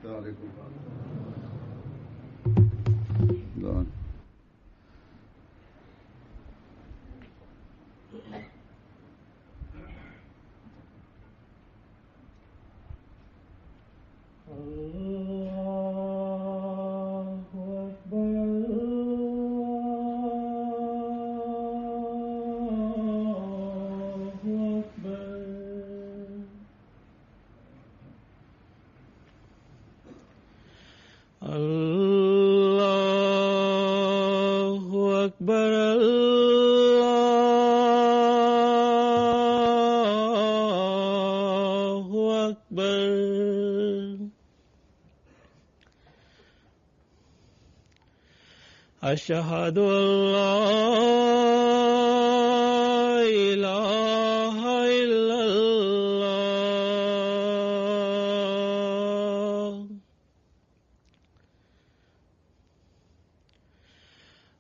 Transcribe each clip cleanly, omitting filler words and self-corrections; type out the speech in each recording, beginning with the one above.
عليكم. أشهد أن لا إله إلا الله.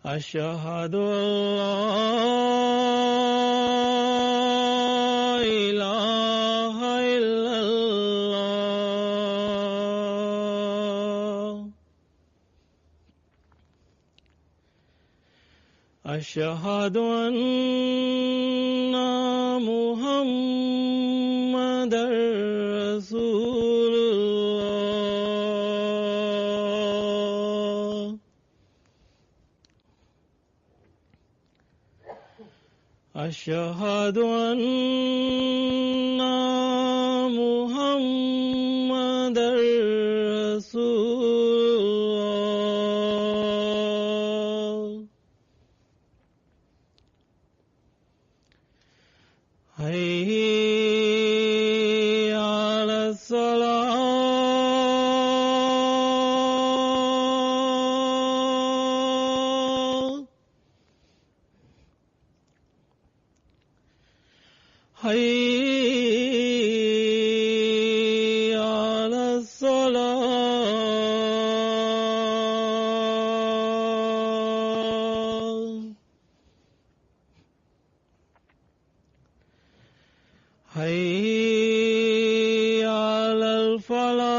أشهد أن لا إله إلا الله. أشهد أن محمدًا رسول الله. أشهد أن محمدًا رسول الله. حي على الصلاة. حي على الصلاة. حي على الفلاح.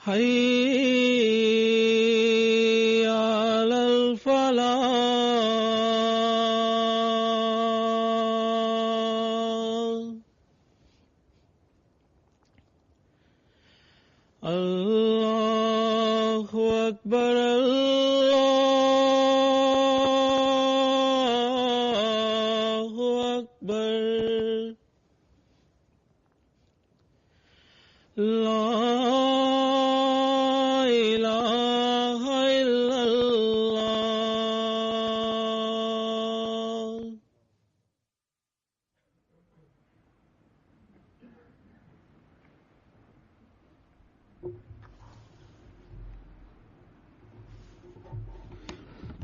حي على الفلاح. الله أكبر. الله أكبر. لا إله إلا الله.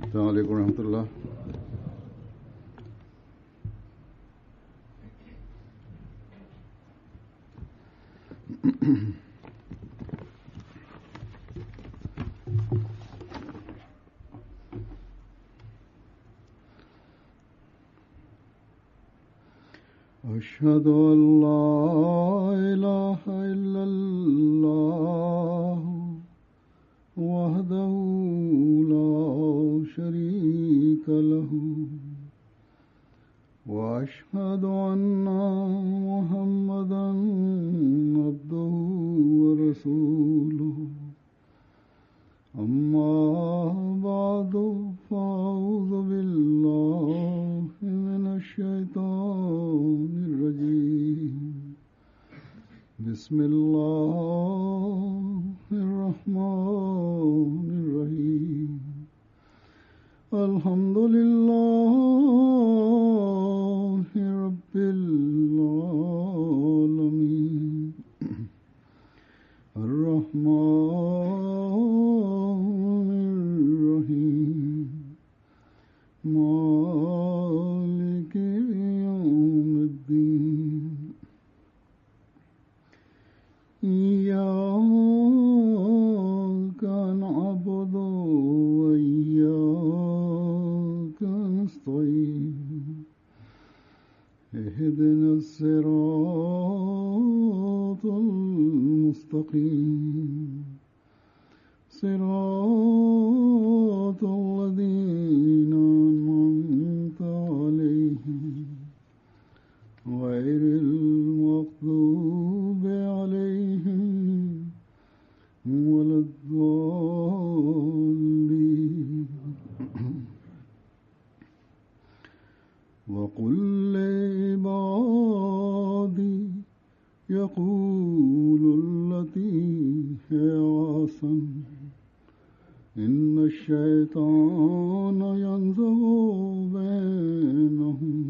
السلام عليكم ورحمة الله. أشهد أن لا إله إلا الله وحده لا شريك له وأشهد أن محمدًا عبده ورسوله. أما بعد فأعوذ بالله من الشيطان الرجيم. بسم الله الرحمن الرحيم. الحمد لله رب العالمين. الرحمن الرحيم. مالك يوم الدين. إياك نعبد وإياك نستعين. المستقيم صراط الذين أنعمت عليهم غير المغضوب عليهم ولا الضالين وقل لعبادي يقولوا التي هي أحسن إن الشيطان ينزغ بينهم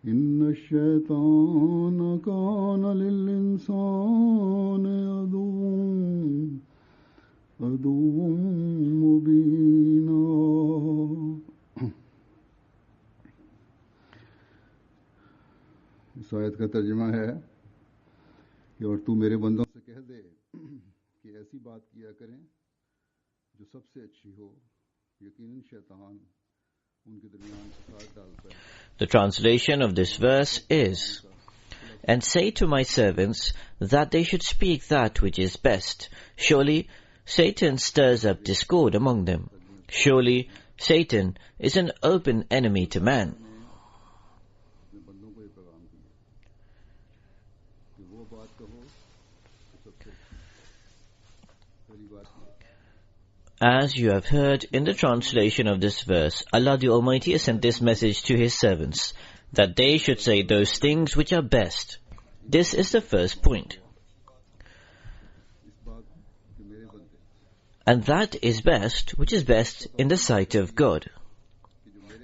إن الشيطان كان للإنسان عدوا مبينا. इस आयत का तर्जुमा है कि और तू मेरे बंदों से कह दे कि ऐसी बात किया करें जो सबसे अच्छी हो, यकीनन शैतान उनके दरमियान फसाद डालता है. The translation of this verse is, "And say to my servants that they should speak that which is best. Surely Satan stirs up discord among them. Surely Satan is an open enemy to man." As you have heard in the translation of this verse, Allah the Almighty has sent this message to His servants, that they should say those things which are best. This is the first point. And that is best, which is best in the sight of God.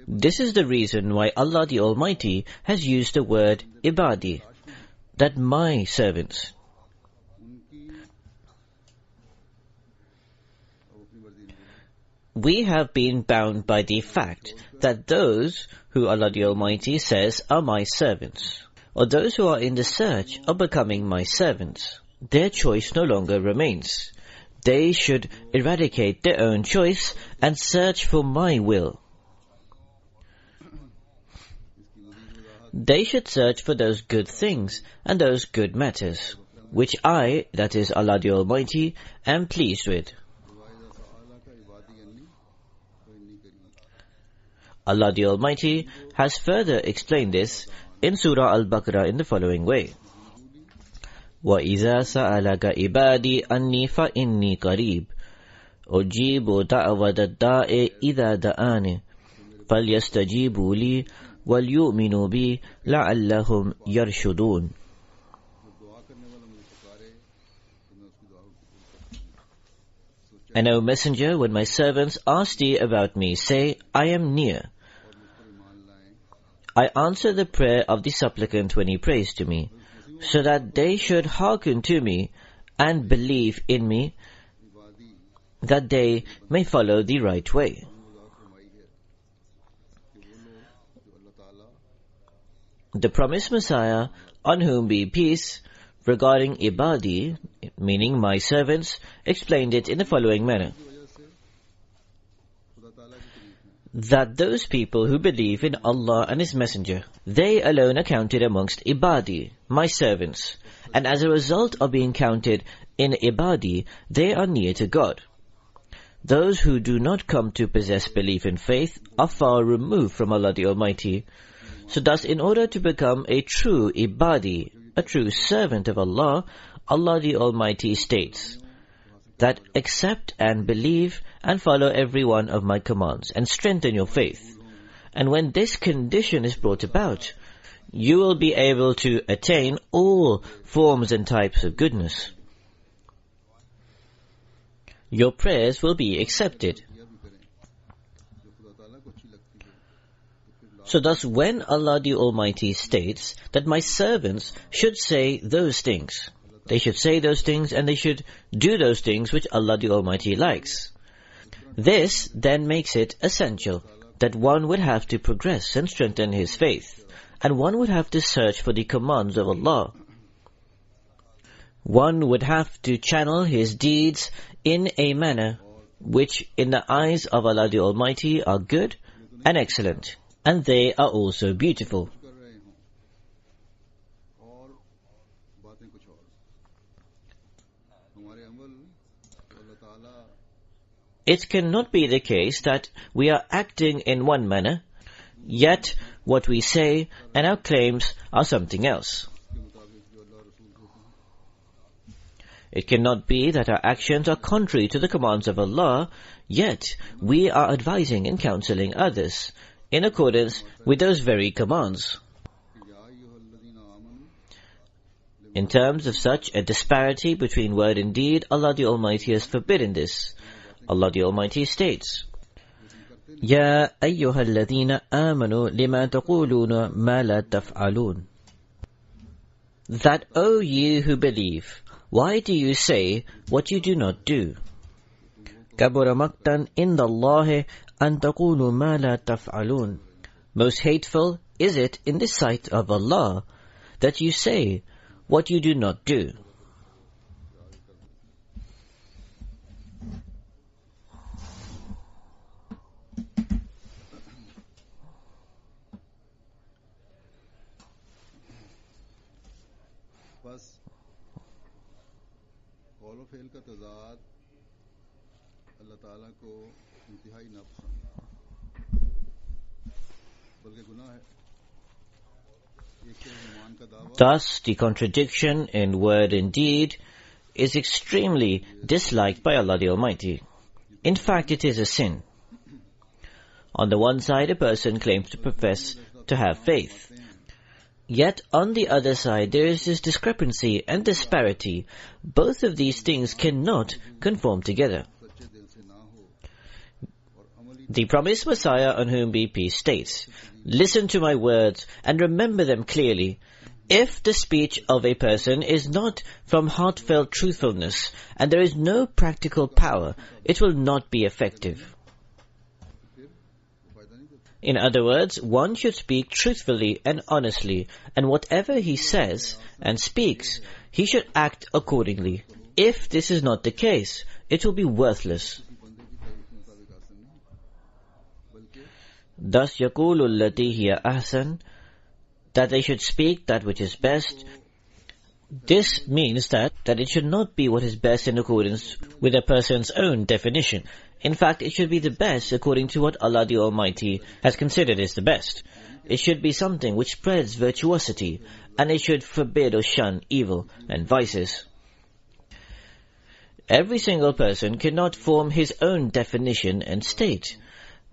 This is the reason why Allah the Almighty has used the word ibadi, that my servants. We have been bound by the fact that those who Allah the Almighty says are my servants, or those who are in the search of becoming my servants, their choice no longer remains. They should eradicate their own choice and search for my will. They should search for those good things and those good matters, which I, that is Allah the Almighty, am pleased with. Allah the Almighty has further explained this in Surah Al-Baqarah in the following way. وَإِذَا سَأَلَكَ عِبَادِي أَنِّي فَإِنِّي قَرِيبٌ أُجِيبُ دَعْوَةَ الدَّاعِ إِذَا دَعَانِ فَلْيَسْتَجِيبُوا لِي وَلْيُؤْمِنُوا بِي لَعَلَّهُمْ يَرْشُدُونَ. And O Messenger, when my servants ask thee about me, say, I am near. I answer the prayer of the supplicant when he prays to me, so that they should hearken to me and believe in me, that they may follow the right way. The promised Messiah, on whom be peace, regarding ibadi, meaning my servants, explained it in the following manner. That those people who believe in Allah and His Messenger, they alone are counted amongst ibadi, my servants, and as a result of being counted in ibadi, they are near to God. Those who do not come to possess belief in faith are far removed from Allah the Almighty. So thus, in order to become a true ibadi, a true servant of Allah, Allah the Almighty states that accept and believe and follow every one of my commands and strengthen your faith. And when this condition is brought about, you will be able to attain all forms and types of goodness. Your prayers will be accepted. So thus, when Allah the Almighty states that my servants should say those things, they should say those things and they should do those things which Allah the Almighty likes. This then makes it essential that one would have to progress and strengthen his faith, and one would have to search for the commands of Allah. One would have to channel his deeds in a manner which in the eyes of Allah the Almighty are good and excellent, and they are also beautiful. It cannot be the case that we are acting in one manner, yet what we say and our claims are something else. It cannot be that our actions are contrary to the commands of Allah, yet we are advising and counseling others in accordance with those very commands. In terms of such a disparity between word and deed, Allah the Almighty has forbidden this. Allah the Almighty states, يَا أَيُّهَا الَّذِينَ آمَنُوا لِمَا تَقُولُونَ مَا لَا تَفْعَلُونَ. That, O ye who believe, why do you say what you do not do? كَبُرَ مَقْتًا إِنَّ اللَّهِ أَن تَقُولُوا مَا لَا تَفْعَلُونَ. Most hateful is it in the sight of Allah that you say what you do not do. बस कौल व fail का तजाद अल्लाह ताला को इंतहाई नापसंद, बल्कि गुनाह है। Thus, the contradiction in word and deed is extremely disliked by Allah the Almighty. In fact, it is a sin. On the one side, a person claims to profess to have faith. Yet, on the other side, there is this discrepancy and disparity. Both of these things cannot conform together. The promised Messiah, on whom be peace, states, "Listen to my words and remember them clearly. If the speech of a person is not from heartfelt truthfulness and there is no practical power, it will not be effective." In other words, one should speak truthfully and honestly, and whatever he says and speaks, he should act accordingly. If this is not the case, it will be worthless. Thus, يَقُولُ الَّتِي هِيَ أَحْسَنُ, that they should speak that which is best. This means that it should not be what is best in accordance with a person's own definition. In fact, it should be the best according to what Allah the Almighty has considered is the best. It should be something which spreads virtuosity, and it should forbid or shun evil and vices. Every single person cannot form his own definition and state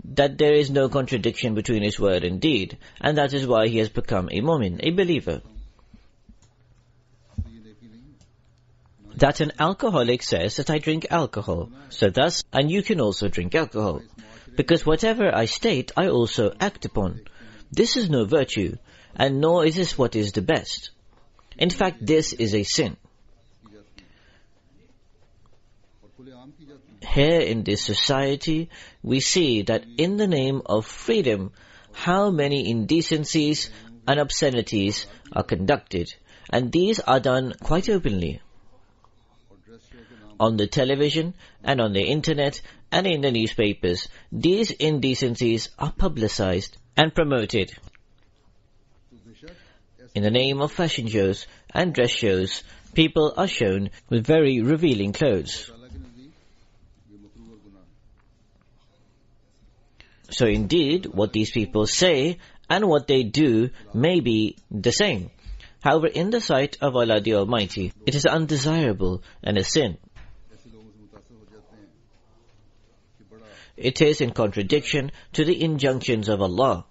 that there is no contradiction between his word and deed, and that is why he has become a mu'min, a believer. That an alcoholic says that I drink alcohol, so thus, and you can also drink alcohol, because whatever I state, I also act upon. This is no virtue, and nor is this what is the best. In fact, this is a sin. Here in this society, we see that in the name of freedom, how many indecencies and obscenities are conducted, and these are done quite openly. On the television and on the internet and in the newspapers, these indecencies are publicized and promoted. In the name of fashion shows and dress shows, people are shown with very revealing clothes. So indeed, what these people say and what they do may be the same. However, in the sight of Allah the Almighty, it is undesirable and a sin. It is in contradiction to the injunctions of Allah.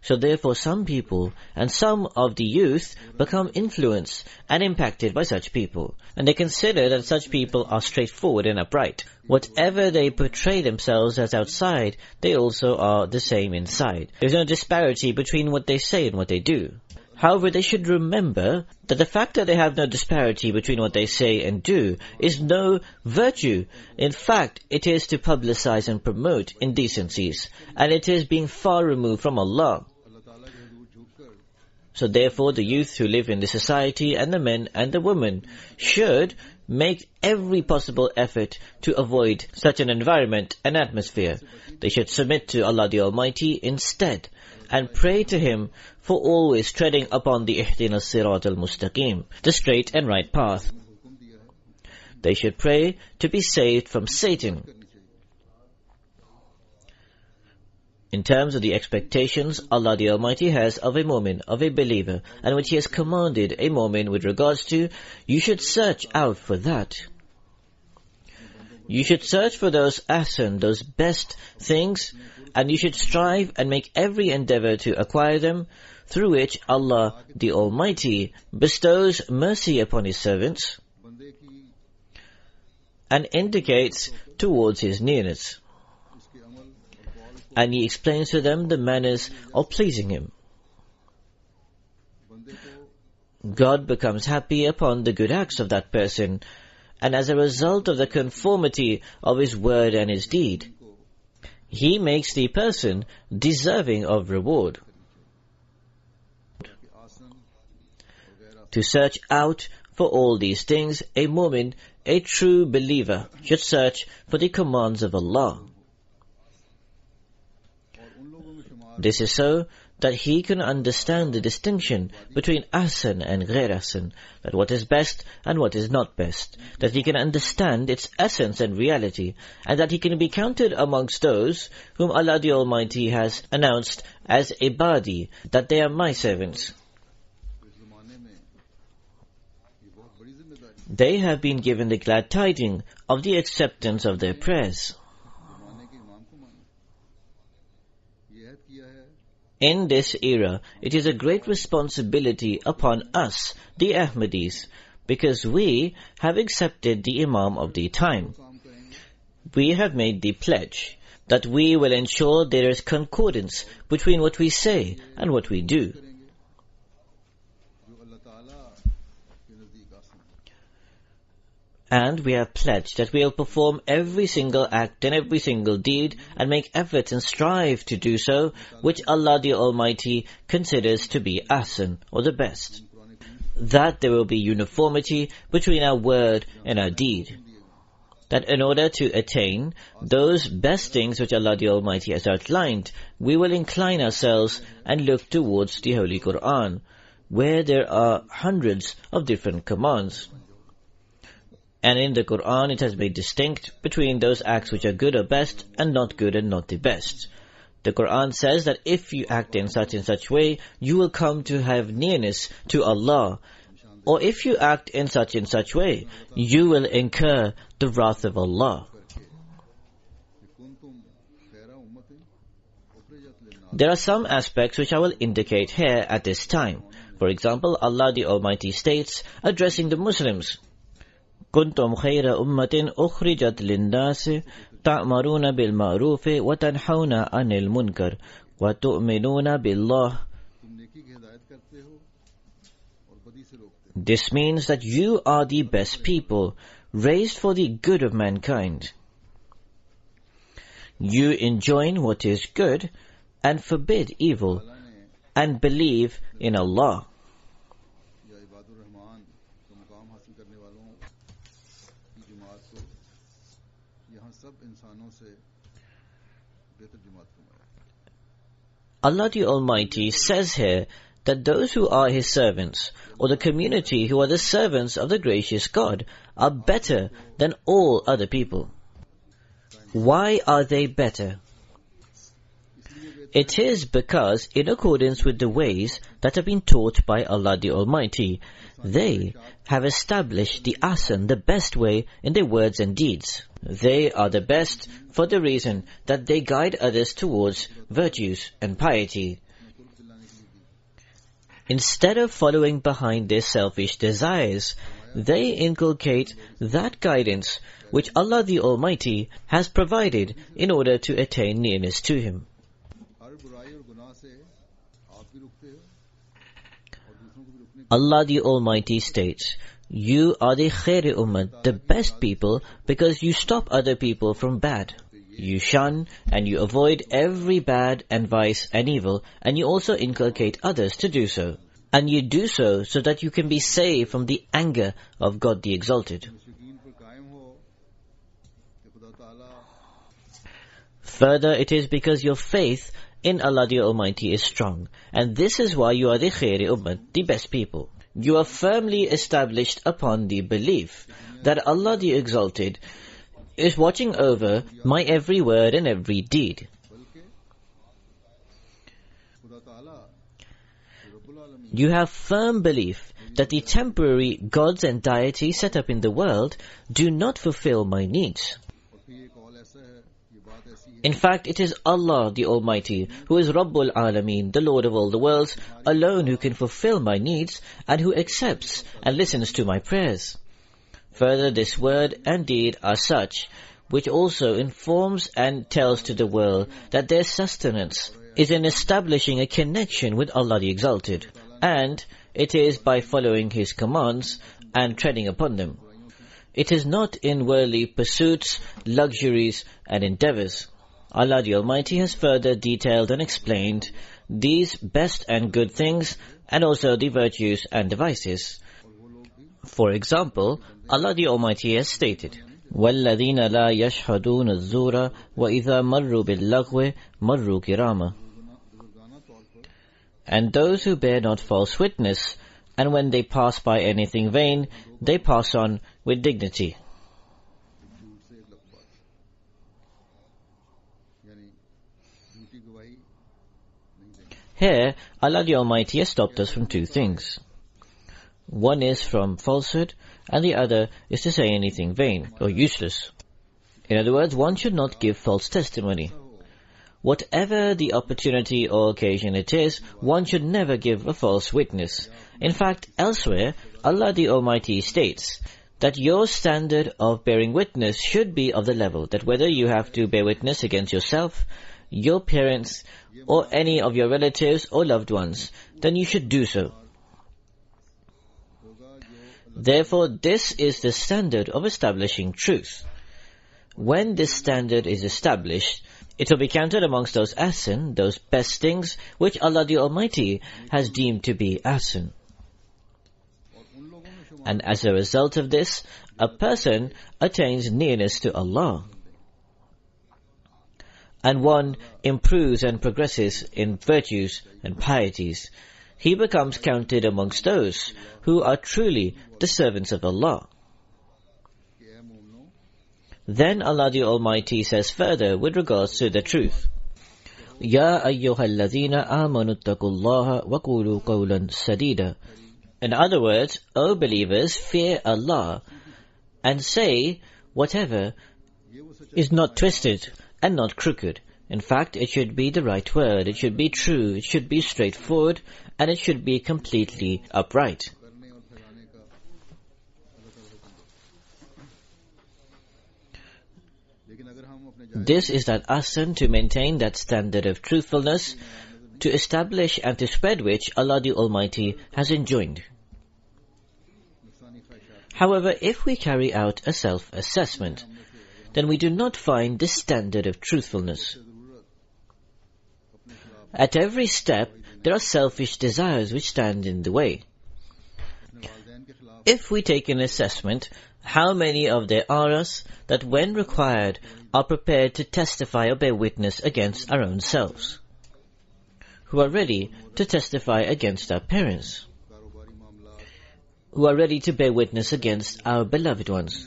So therefore some people and some of the youth become influenced and impacted by such people, and they consider that such people are straightforward and upright. Whatever they portray themselves as outside, they also are the same inside. There is no disparity between what they say and what they do. However, they should remember that the fact that they have no disparity between what they say and do is no virtue. In fact, it is to publicize and promote indecencies, and it is being far removed from Allah. So therefore, the youth who live in the society and the men and the women should make every possible effort to avoid such an environment and atmosphere. They should submit to Allah the Almighty instead, and pray to Him for always treading upon the Ihdinas Sirat al-Mustaqim, the straight and right path. they should pray to be saved from Satan. In terms of the expectations Allah the Almighty has of a mu'min, of a believer, and which He has commanded a mu'min with regards to, you should search out for that. You should search for those ahsan, those best things, and you should strive and make every endeavor to acquire them, through which Allah the Almighty bestows mercy upon His servants and indicates towards His nearness. And He explains to them the manners of pleasing Him. God becomes happy upon the good acts of that person, and as a result of the conformity of his word and his deed, He makes the person deserving of reward. To search out for all these things, a mu'min, a true believer, should search for the commands of Allah. This is so that he can understand the distinction between ahsan and ghair ahsan, that what is best and what is not best, that he can understand its essence and reality, and that he can be counted amongst those whom Allah the Almighty has announced as ibadi, that they are my servants. They have been given the glad tidings of the acceptance of their prayers. In this era, it is a great responsibility upon us, the Ahmadis, because we have accepted the Imam of the time. We have made the pledge that we will ensure there is concordance between what we say and what we do. And we have pledged that we will perform every single act and every single deed and make efforts and strive to do so, which Allah the Almighty considers to be ahsan, or the best. That there will be uniformity between our word and our deed. That in order to attain those best things which Allah the Almighty has outlined, we will incline ourselves and look towards the Holy Quran, where there are hundreds of different commands. And in the Quran it has made distinct between those acts which are good or best and not good and not the best. The Quran says that if you act in such and such way, you will come to have nearness to Allah. Or if you act in such and such way, you will incur the wrath of Allah. There are some aspects which I will indicate here at this time. For example, Allah the Almighty states, addressing the Muslims, كنتم خير أمة أخرجت للناس تأمرون بالمعروف وتنحون عن المنكر وتؤمنون بالله. This means that you are the best people, raised for the good of mankind. You enjoin what is good and forbid evil, and believe in Allah. Allah the Almighty says here that those who are His servants, or the community who are the servants of the gracious God, are better than all other people. Why are they better? It is because, in accordance with the ways that have been taught by Allah the Almighty, they have established the ahsan, the best way, in their words and deeds. They are the best for the reason that they guide others towards virtues and piety. Instead of following behind their selfish desires, they inculcate that guidance which Allah the Almighty has provided in order to attain nearness to Him. Allah the Almighty states, you are the khair ummah, the best people, because you stop other people from bad. You shun and you avoid every bad and vice and evil, and you also inculcate others to do so. And you do so that you can be saved from the anger of God the Exalted. Further, it is because your faith in Allah the Almighty is strong, and this is why you are the khair ummah, the best people. you are firmly established upon the belief that Allah the Exalted is watching over my every word and every deed. You have firm belief that the temporary gods and deities set up in the world do not fulfill my needs. In fact, it is Allah the Almighty, who is Rabbul Alameen, the Lord of all the worlds, alone who can fulfill my needs and who accepts and listens to my prayers. Further, this word and deed are such, which also informs and tells to the world that their sustenance is in establishing a connection with Allah the Exalted, and it is by following His commands and treading upon them. It is not in worldly pursuits, luxuries and endeavours. Allah the Almighty has further detailed and explained these best and good things and also the virtues and the vices. For example, Allah the Almighty has stated, وَالَّذِينَ لَا يَشْهَدُونَ الزُّورَ وَإِذَا مَرُّوا بِاللَّغْوِ مَرُّوا كِرَامًا. And those who bear not false witness, and when they pass by anything vain, they pass on with dignity. Here, Allah the Almighty has stopped us from two things. One is from falsehood, and the other is to say anything vain or useless. In other words, one should not give false testimony. Whatever the opportunity or occasion it is, one should never give a false witness. In fact, elsewhere, Allah the Almighty states that your standard of bearing witness should be of the level that whether you have to bear witness against yourself, your parents, or any of your relatives or loved ones, then you should do so. Therefore, this is the standard of establishing truth. When this standard is established, it will be counted amongst those ahsan, those best things, which Allah the Almighty has deemed to be ahsan. And as a result of this, a person attains nearness to Allah. And one improves and progresses in virtues and pieties. He becomes counted amongst those who are truly the servants of Allah. Then Allah the Almighty says further with regards to the truth, Ya ayyuhalladhina amanu ittaqullaha wa qulu qawlan sadida. In other words, O believers, fear Allah and say whatever is not twisted and not crooked. In fact, it should be the right word, it should be true, it should be straightforward, and it should be completely upright. This is that ahsan, to maintain that standard of truthfulness, to establish and to spread which Allah the Almighty has enjoined. However, if we carry out a self-assessment, then we do not find this standard of truthfulness. At every step, there are selfish desires which stand in the way. If we take an assessment, how many of there are us that when required are prepared to testify or bear witness against our own selves, who are ready to testify against our parents, who are ready to bear witness against our beloved ones,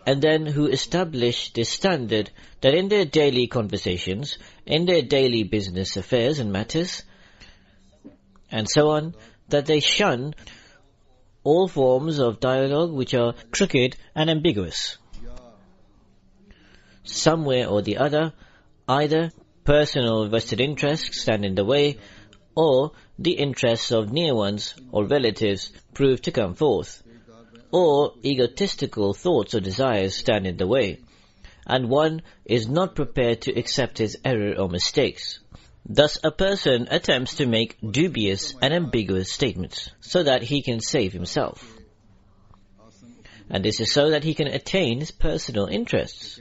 and then who establish this standard that in their daily conversations, in their daily business affairs and matters, and so on, that they shun all forms of dialogue which are crooked and ambiguous. Somewhere or the other, either personal vested interests stand in the way, or the interests of near ones or relatives prove to come forth, or egotistical thoughts or desires stand in the way, and one is not prepared to accept his error or mistakes. Thus a person attempts to make dubious and ambiguous statements so that he can save himself. And this is so that he can attain his personal interests.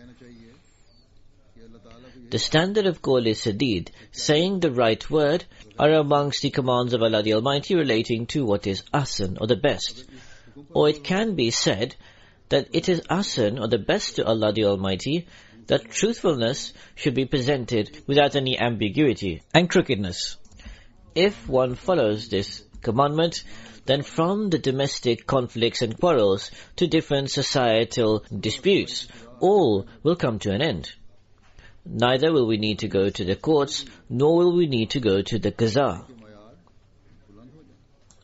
The standard of Qawl Sadid, saying the right word, are amongst the commands of Allah the Almighty relating to what is ahsan or the best. Or it can be said that it is ahsan or the best to Allah the Almighty that truthfulness should be presented without any ambiguity and crookedness. If one follows this commandment, then from the domestic conflicts and quarrels to different societal disputes, all will come to an end. Neither will we need to go to the courts, nor will we need to go to the Gaza.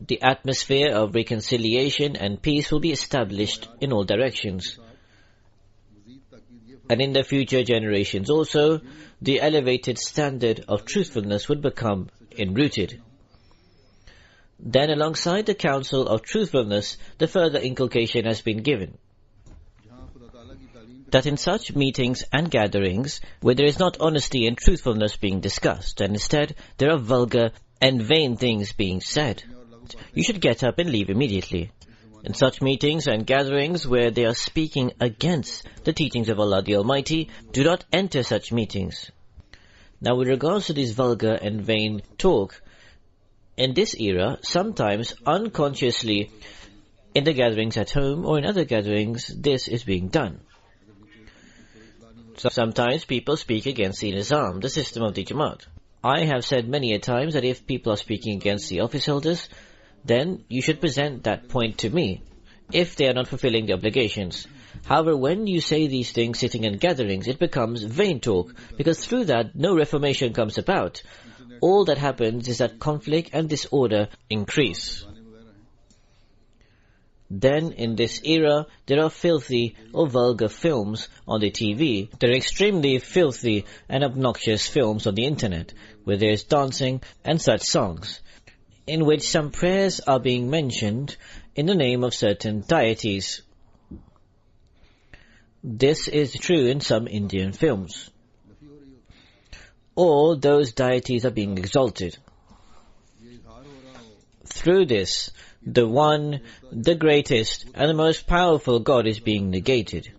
The atmosphere of reconciliation and peace will be established in all directions. And in the future generations also, the elevated standard of truthfulness would become enrooted. Then alongside the counsel of truthfulness, the further inculcation has been given, that in such meetings and gatherings, where there is not honesty and truthfulness being discussed, and instead there are vulgar and vain things being said, you should get up and leave immediately. In such meetings and gatherings where they are speaking against the teachings of Allah the Almighty, do not enter such meetings. Now with regards to this vulgar and vain talk, in this era, sometimes unconsciously, in the gatherings at home or in other gatherings, this is being done. So sometimes people speak against the Nizam, the system of the Jamaat. I have said many a times that if people are speaking against the office holders, then you should present that point to me, if they are not fulfilling the obligations. However, when you say these things sitting in gatherings, it becomes vain talk, because through that no reformation comes about. All that happens is that conflict and disorder increase. Then, in this era, there are filthy or vulgar films on the TV. There are extremely filthy and obnoxious films on the internet, where there is dancing and such songs, in which some prayers are being mentioned in the name of certain deities. This is true in some Indian films. Or those deities are being exalted. Through this, the one, the greatest, and the most powerful God is being negated.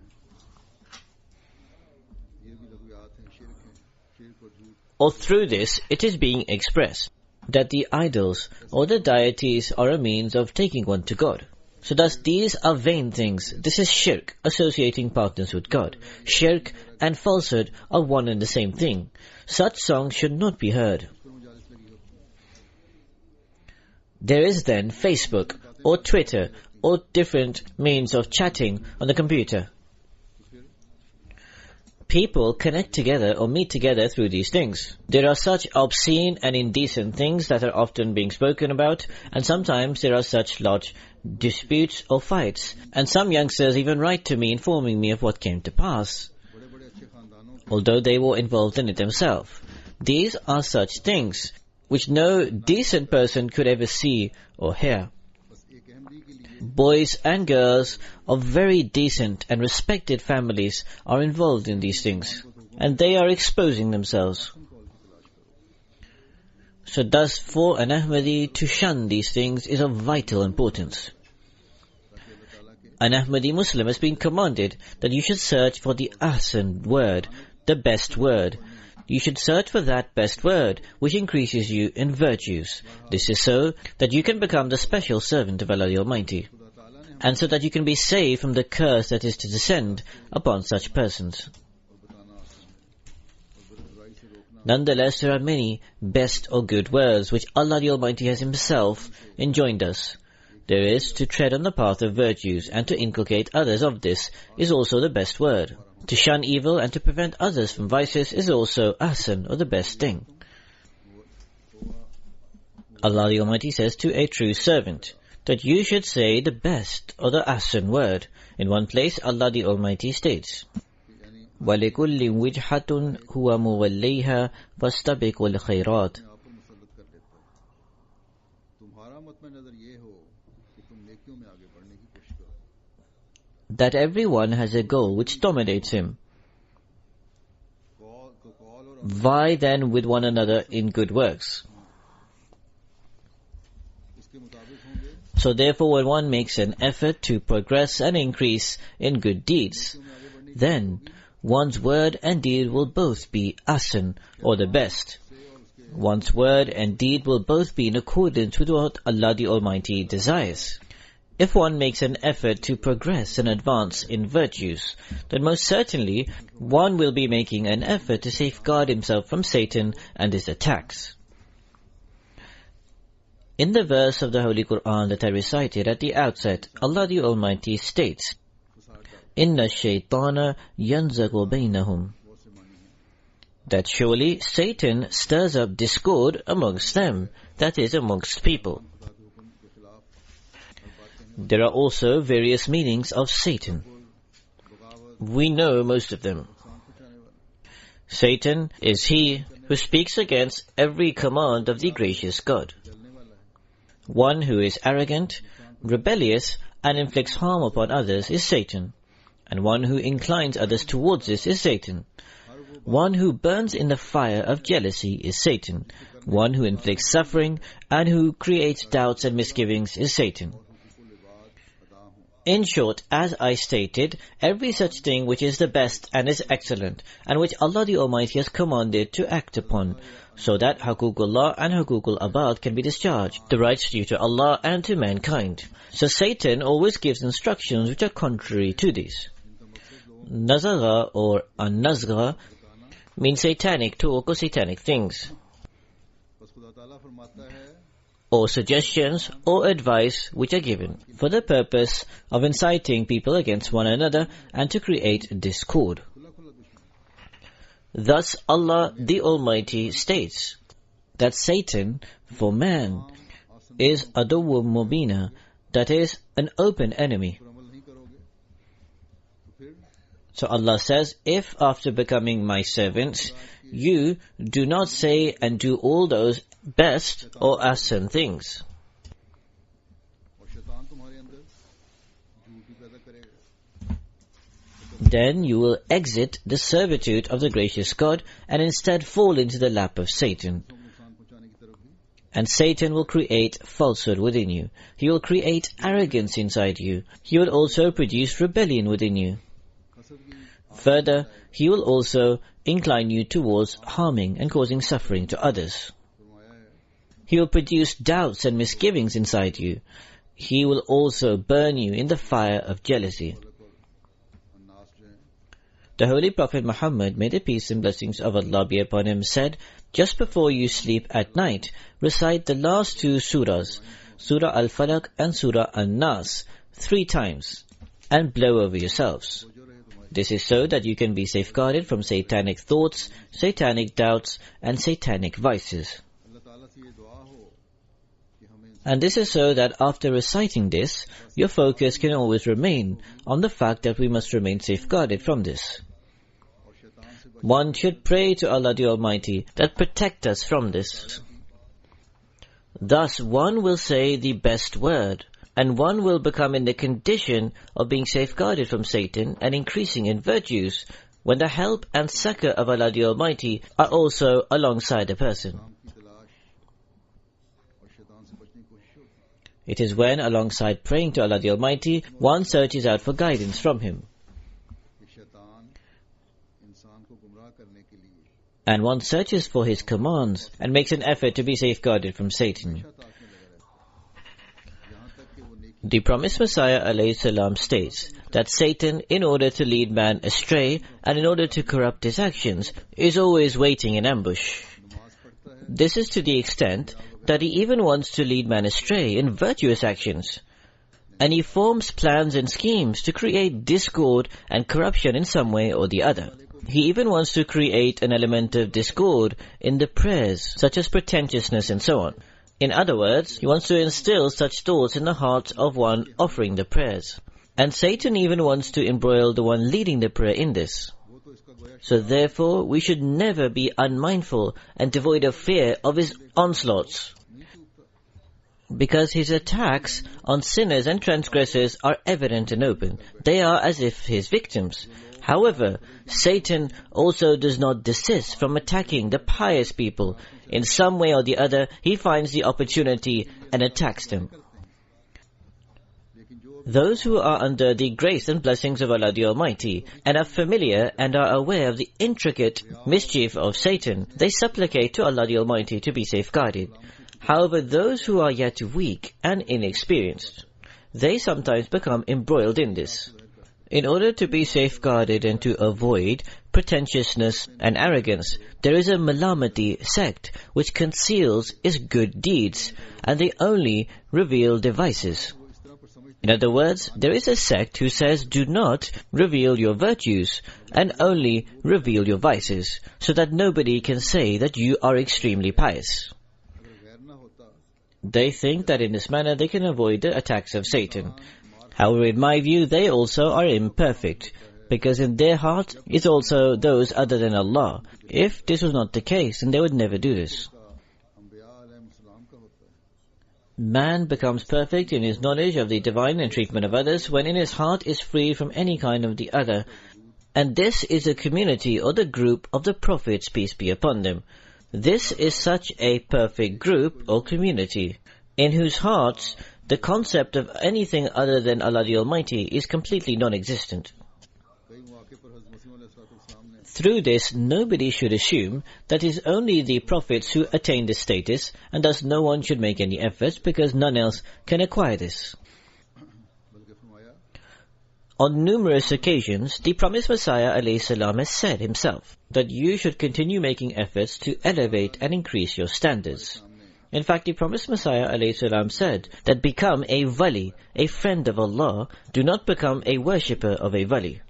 Or through this, it is being expressed that the idols or the deities are a means of taking one to God. So thus these are vain things. This is shirk, associating partners with God. Shirk and falsehood are one and the same thing. Such songs should not be heard. There is then Facebook or Twitter or different means of chatting on the computer. People connect together or meet together through these things. There are such obscene and indecent things that are often being spoken about, and sometimes there are such large disputes or fights, and some youngsters even write to me informing me of what came to pass, although they were involved in it themselves. These are such things which no decent person could ever see or hear. Boys and girls of very decent and respected families are involved in these things, and they are exposing themselves. So thus for an Ahmadi to shun these things is of vital importance. An Ahmadi Muslim has been commanded that you should search for the Ahsan word, the best word. You should search for that best word, which increases you in virtues. This is so that you can become the special servant of Allah the Almighty, and so that you can be saved from the curse that is to descend upon such persons. Nonetheless, there are many best or good words which Allah the Almighty has Himself enjoined us. There is to tread on the path of virtues, and to inculcate others of this is also the best word. To shun evil and to prevent others from vices is also ahsan, or the best thing. Allah the Almighty says to a true servant that you should say the best or the ahsan word. In one place, Allah the Almighty states, وَلِكُلِّ وِجْحَةٌ هُوَ مُوَلِّيهَا فَاسْتَبِقُوا الْخَيْرَاتِ. That everyone has a goal which dominates him. Vie then with one another in good works. So therefore, when one makes an effort to progress and increase in good deeds, then one's word and deed will both be ahsan, or the best. One's word and deed will both be in accordance with what Allah the Almighty desires. If one makes an effort to progress and advance in virtues, then most certainly one will be making an effort to safeguard himself from Satan and his attacks. In the verse of the Holy Quran that I recited at the outset, Allah the Almighty states, Inna shaytana yanzagu baynahum, that surely Satan stirs up discord amongst them, that is, amongst people. There are also various meanings of Satan. We know most of them. Satan is he who speaks against every command of the gracious God. One who is arrogant, rebellious, and inflicts harm upon others is Satan, and one who inclines others towards this is Satan. One who burns in the fire of jealousy is Satan. One who inflicts suffering and who creates doubts and misgivings is Satan. In short, as I stated, every such thing which is the best and is excellent, and which Allah the Almighty has commanded to act upon, so that Huququllah and Huququl Abad can be discharged, the rights due to Allah and to mankind. So Satan always gives instructions which are contrary to these. Nazagha or an-nazgha means satanic talk or satanic things, or suggestions or advice which are given for the purpose of inciting people against one another and to create discord. Thus Allah the Almighty states that Satan for man is aduwwun mubina, that is, an open enemy. So Allah says, if after becoming my servants, you do not say and do all those best or ahsan things, then you will exit the servitude of the gracious God and instead fall into the lap of Satan. And Satan will create falsehood within you. He will create arrogance inside you. He will also produce rebellion within you. Further, he will also incline you towards harming and causing suffering to others. He will produce doubts and misgivings inside you. He will also burn you in the fire of jealousy. The Holy Prophet Muhammad, may the peace and blessings of Allah be upon him, said, just before you sleep at night, recite the last two surahs, Surah Al-Falaq and Surah An-Nas, 3 times, and blow over yourselves. This is so that you can be safeguarded from satanic thoughts, satanic doubts, and satanic vices. And this is so that after reciting this, your focus can always remain on the fact that we must remain safeguarded from this. One should pray to Allah the Almighty that protect us from this. Thus one will say the best word, and one will become in the condition of being safeguarded from Satan and increasing in virtues when the help and succor of Allah the Almighty are also alongside a person. It is when, alongside praying to Allah the Almighty, one searches out for guidance from Him, and one searches for His commands and makes an effort to be safeguarded from Satan. The promised Messiah ﷺ states that Satan, in order to lead man astray and in order to corrupt his actions, is always waiting in ambush. This is to the extent that he even wants to lead man astray in virtuous actions, and he forms plans and schemes to create discord and corruption in some way or the other. He even wants to create an element of discord in the prayers, such as pretentiousness and so on. In other words, he wants to instill such thoughts in the heart of one offering the prayers. And Satan even wants to embroil the one leading the prayer in this. So therefore, we should never be unmindful and devoid of fear of his onslaughts, because his attacks on sinners and transgressors are evident and open. They are as if his victims. However, Satan also does not desist from attacking the pious people. In some way or the other, he finds the opportunity and attacks them. Those who are under the grace and blessings of Allah the Almighty and are familiar and are aware of the intricate mischief of Satan, they supplicate to Allah the Almighty to be safeguarded. However, those who are yet weak and inexperienced, they sometimes become embroiled in this. In order to be safeguarded and to avoid pretentiousness and arrogance. There is a Malamati sect which conceals its good deeds, and they only reveal their vices. In other words, there is a sect who says, do not reveal your virtues and only reveal your vices, so that nobody can say that you are extremely pious. They think that in this manner they can avoid the attacks of Satan. However, in my view, they also are imperfect, because in their heart is also those other than Allah. If this was not the case, then they would never do this. Man becomes perfect in his knowledge of the divine and treatment of others when in his heart is free from any kind of the other. And this is the community or the group of the prophets, peace be upon them. This is such a perfect group or community, in whose hearts the concept of anything other than Allah the Almighty is completely non-existent. Through this, nobody should assume that it is only the prophets who attain this status, and thus no one should make any efforts, because none else can acquire this. On numerous occasions, the promised Messiah ﷺ has said himself that you should continue making efforts to elevate and increase your standards. In fact, the promised Messiah ﷺ said that become a wali, a friend of Allah, do not become a worshipper of a wali.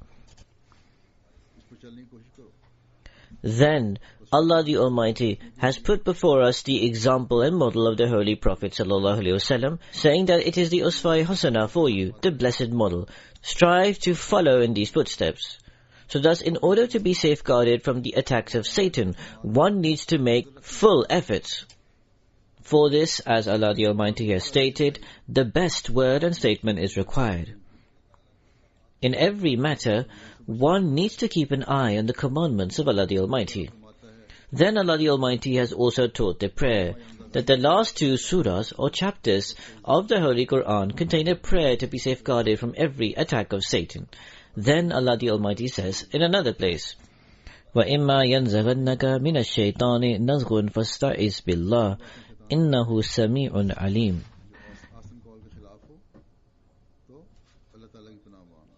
Then Allah the Almighty has put before us the example and model of the Holy Prophet ﷺ, saying that it is the Uswa Hasana for you, the blessed model. Strive to follow in these footsteps. So thus, in order to be safeguarded from the attacks of Satan, one needs to make full efforts. For this, as Allah the Almighty has stated, the best word and statement is required. In every matter, one needs to keep an eye on the commandments of Allah the Almighty. Then Allah the Almighty has also taught the prayer, that the last two surahs or chapters of the Holy Quran contain a prayer to be safeguarded from every attack of Satan. Then Allah the Almighty says in another place, وَإِمَّا يَنْزَغَنَّكَ مِنَ الشَّيْطَانِ نَزْغٌ فَاسْتَعِذْ بِاللَّهِ إِنَّهُ سَمِيعٌ عَلِيمٌ.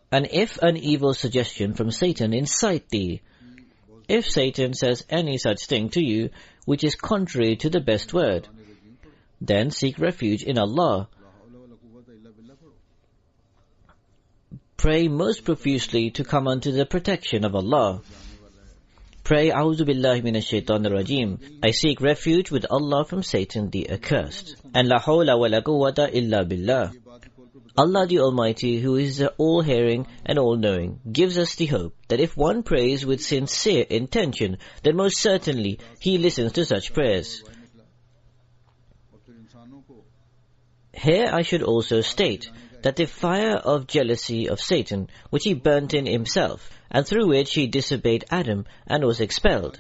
And if an evil suggestion from Satan incite thee, if Satan says any such thing to you which is contrary to the best word, then seek refuge in Allah. Pray most profusely to come unto the protection of Allah. Pray, A'udhu billahi minash shaitanir rajim. I seek refuge with Allah from Satan the accursed. And la hawla wa la quwwata illa billah. Allah the Almighty, who is all-hearing and all-knowing, gives us the hope that if one prays with sincere intention, then most certainly He listens to such prayers. Here I should also state that the fire of jealousy of Satan, which he burnt in himself, and through which he disobeyed Adam and was expelled,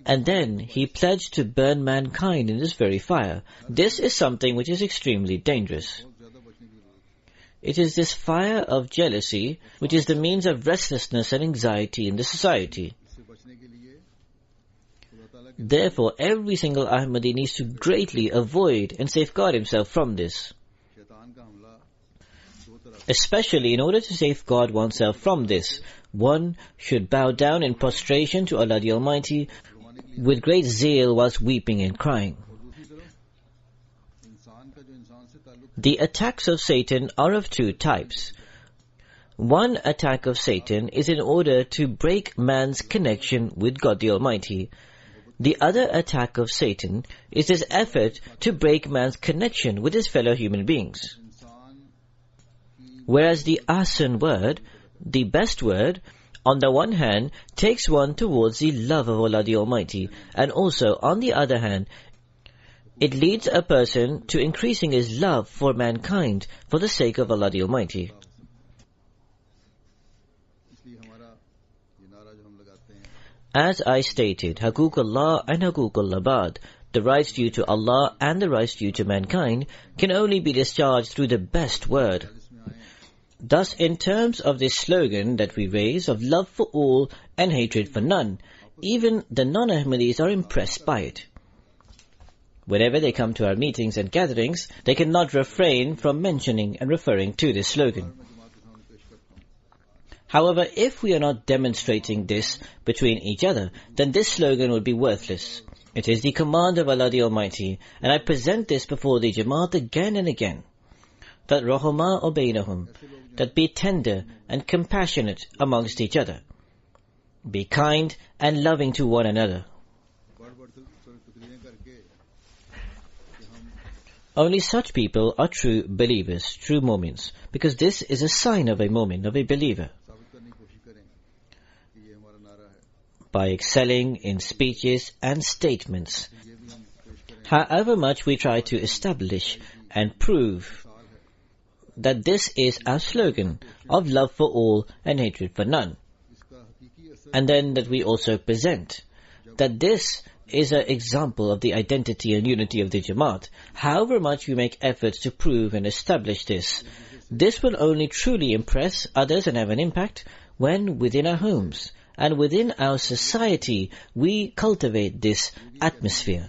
and then he pledged to burn mankind in this very fire. This is something which is extremely dangerous. It is this fire of jealousy which is the means of restlessness and anxiety in the society. Therefore, every single Ahmadi needs to greatly avoid and safeguard himself from this. Especially in order to safeguard oneself from this, one should bow down in prostration to Allah the Almighty with great zeal whilst weeping and crying. The attacks of Satan are of two types. One attack of Satan is in order to break man's connection with God the Almighty. The other attack of Satan is his effort to break man's connection with his fellow human beings. Whereas the Ahsan word, the best word, on the one hand, takes one towards the love of Allah the Almighty, and also, on the other hand, it leads a person to increasing his love for mankind for the sake of Allah the Almighty. As I stated, Haqooq Allah and Haqooq al-Abad, the rights due to Allah and the rights due to mankind, can only be discharged through the best word. Thus, in terms of this slogan that we raise of love for all and hatred for none, even the non-Ahmadis are impressed by it. Whenever they come to our meetings and gatherings, they cannot refrain from mentioning and referring to this slogan. However, if we are not demonstrating this between each other, then this slogan would be worthless. It is the command of Allah the Almighty, and I present this before the Jamaat again and again, that Rahma bainahum, that be tender and compassionate amongst each other. Be kind and loving to one another. Only such people are true believers, true mu'mins, because this is a sign of a mu'min, of a believer. By excelling in speeches and statements, however much we try to establish and prove that this is our slogan of love for all and hatred for none, and then that we also present that this is an example of the identity and unity of the Jamaat. However much we make efforts to prove and establish this, this will only truly impress others and have an impact when within our homes and within our society we cultivate this atmosphere,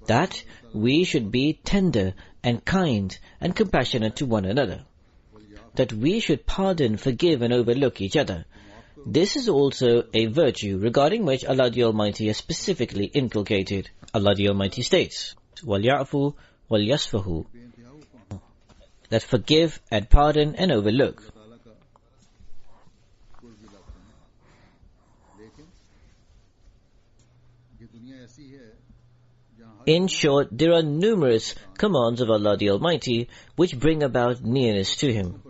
that we should be tender and kind and compassionate to one another, that we should pardon, forgive and overlook each other. This is also a virtue regarding which Allah the Almighty has specifically inculcated. Allah the Almighty states, وَلْيَعْفُوا وَلْيَصْفَحُوا, that forgive and pardon and overlook. In short, there are numerous commands of Allah the Almighty which bring about nearness to Him.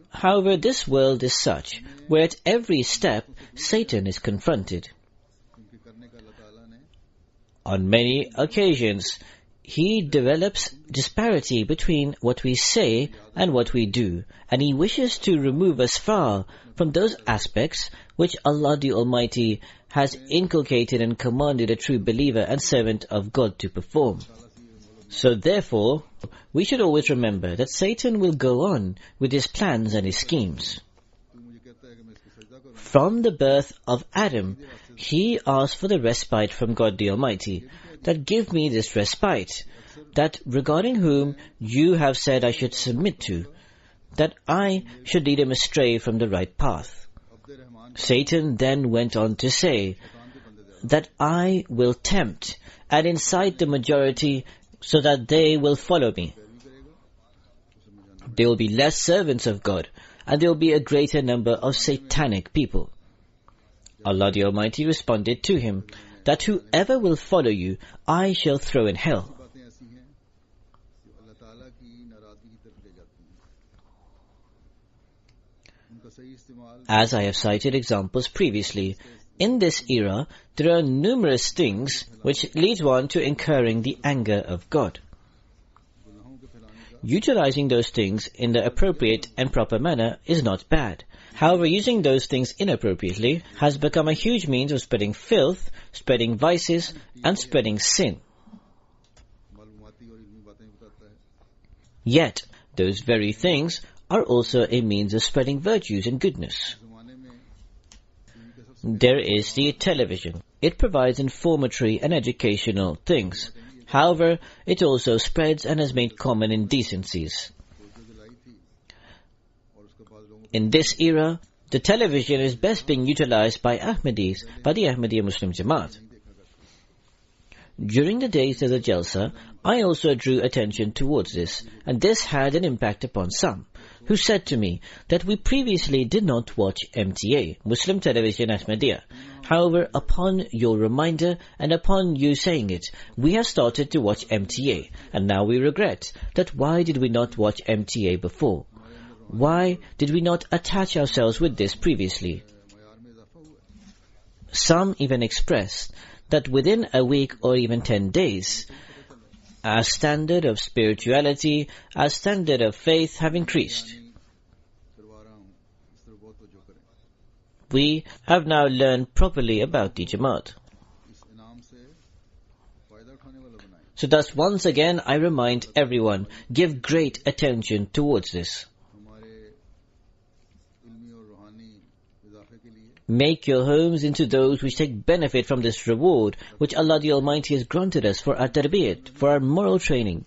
However, this world is such, where at every step Satan is confronted. On many occasions, he develops disparity between what we say and what we do, and he wishes to remove us far from those aspects which Allah the Almighty has inculcated and commanded a true believer and servant of God to perform. So therefore, we should always remember that Satan will go on with his plans and his schemes. From the birth of Adam, he asked for the respite from God the Almighty, that give me this respite, that regarding whom you have said I should submit to, that I should lead him astray from the right path. Satan then went on to say, that I will tempt and incite the majority so that they will follow me. There will be less servants of God, and there will be a greater number of satanic people. Allah the Almighty responded to him, that whoever will follow you, I shall throw in hell. As I have cited examples previously, in this era, there are numerous things which lead one to incurring the anger of God. Utilizing those things in the appropriate and proper manner is not bad. However, using those things inappropriately has become a huge means of spreading filth, spreading vices, and spreading sin. Yet, those very things are also a means of spreading virtues and goodness. There is the television. It provides informatory and educational things. However, it also spreads and has made common indecencies. In this era, the television is best being utilized by Ahmadis, by the Ahmadiyya Muslim Jamaat. During the days of the Jalsa, I also drew attention towards this, and this had an impact upon some, who said to me that we previously did not watch MTA, Muslim Television Ahmadiyya. However, upon your reminder and upon you saying it, we have started to watch MTA, and now we regret that why did we not watch MTA before? Why did we not attach ourselves with this previously? Some even expressed that within a week or even 10 days, our standard of spirituality, our standard of faith have increased. We have now learned properly about the Jamaat. So thus once again I remind everyone, give great attention towards this. Make your homes into those which take benefit from this reward which Allah the Almighty has granted us for our tarbiyat, for our moral training.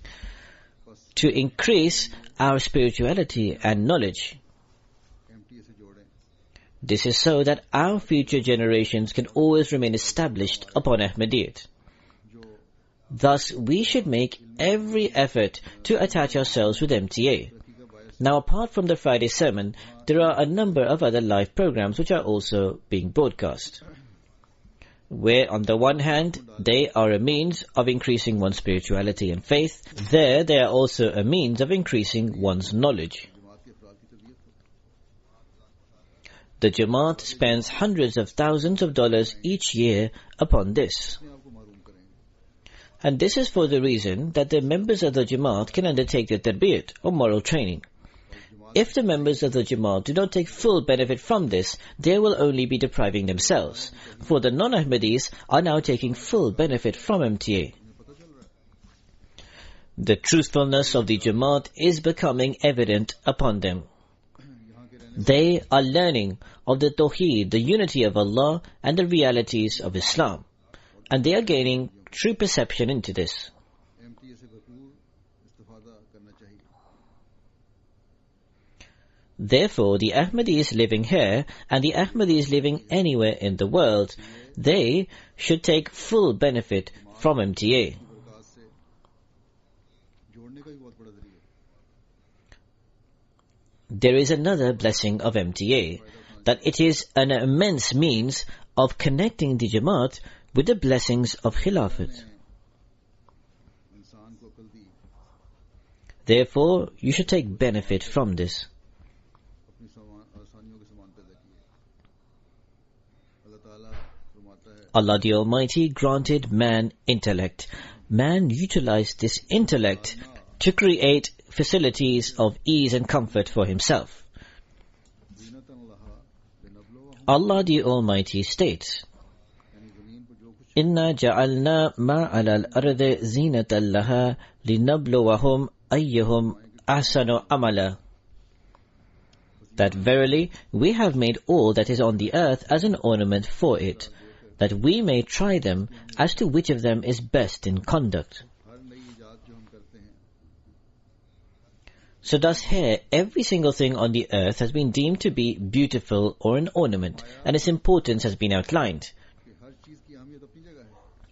to increase our spirituality and knowledge. MTA से जोड़ें. This is so that our future generations can always remain established upon Ahmadiyyat. Thus, we should make every effort to attach ourselves with MTA. Now, apart from the Friday sermon, there are a number of other live programs which are also being broadcast, where on the one hand, they are a means of increasing one's spirituality and faith. There, they are also a means of increasing one's knowledge. The Jamaat spends hundreds of thousands of dollars each year upon this. And this is for the reason that the members of the Jamaat can undertake the tarbiyat or moral training. If the members of the Jamaat do not take full benefit from this, they will only be depriving themselves. For the non-Ahmadis are now taking full benefit from MTA. The truthfulness of the Jamaat is becoming evident upon them. They are learning of the Tawheed, the unity of Allah, and the realities of Islam. And they are gaining true perception into this. Therefore, the Ahmadis living here and the Ahmadis living anywhere in the world, they should take full benefit from MTA. There is another blessing of MTA, that it is an immense means of connecting the Jamaat with the blessings of Khilafat. Therefore, you should take benefit from this. Allah the Almighty granted man intellect. Man utilized this intellect to create facilities of ease and comfort for himself. Allah the Almighty states, Inna ja'alna ma'ala al-ardi zinatan laha linabluwahum ayyuhum ahsanu amala. That verily we have made all that is on the earth as an ornament for it, that we may try them as to which of them is best in conduct. So thus here, every single thing on the earth has been deemed to be beautiful or an ornament, and its importance has been outlined.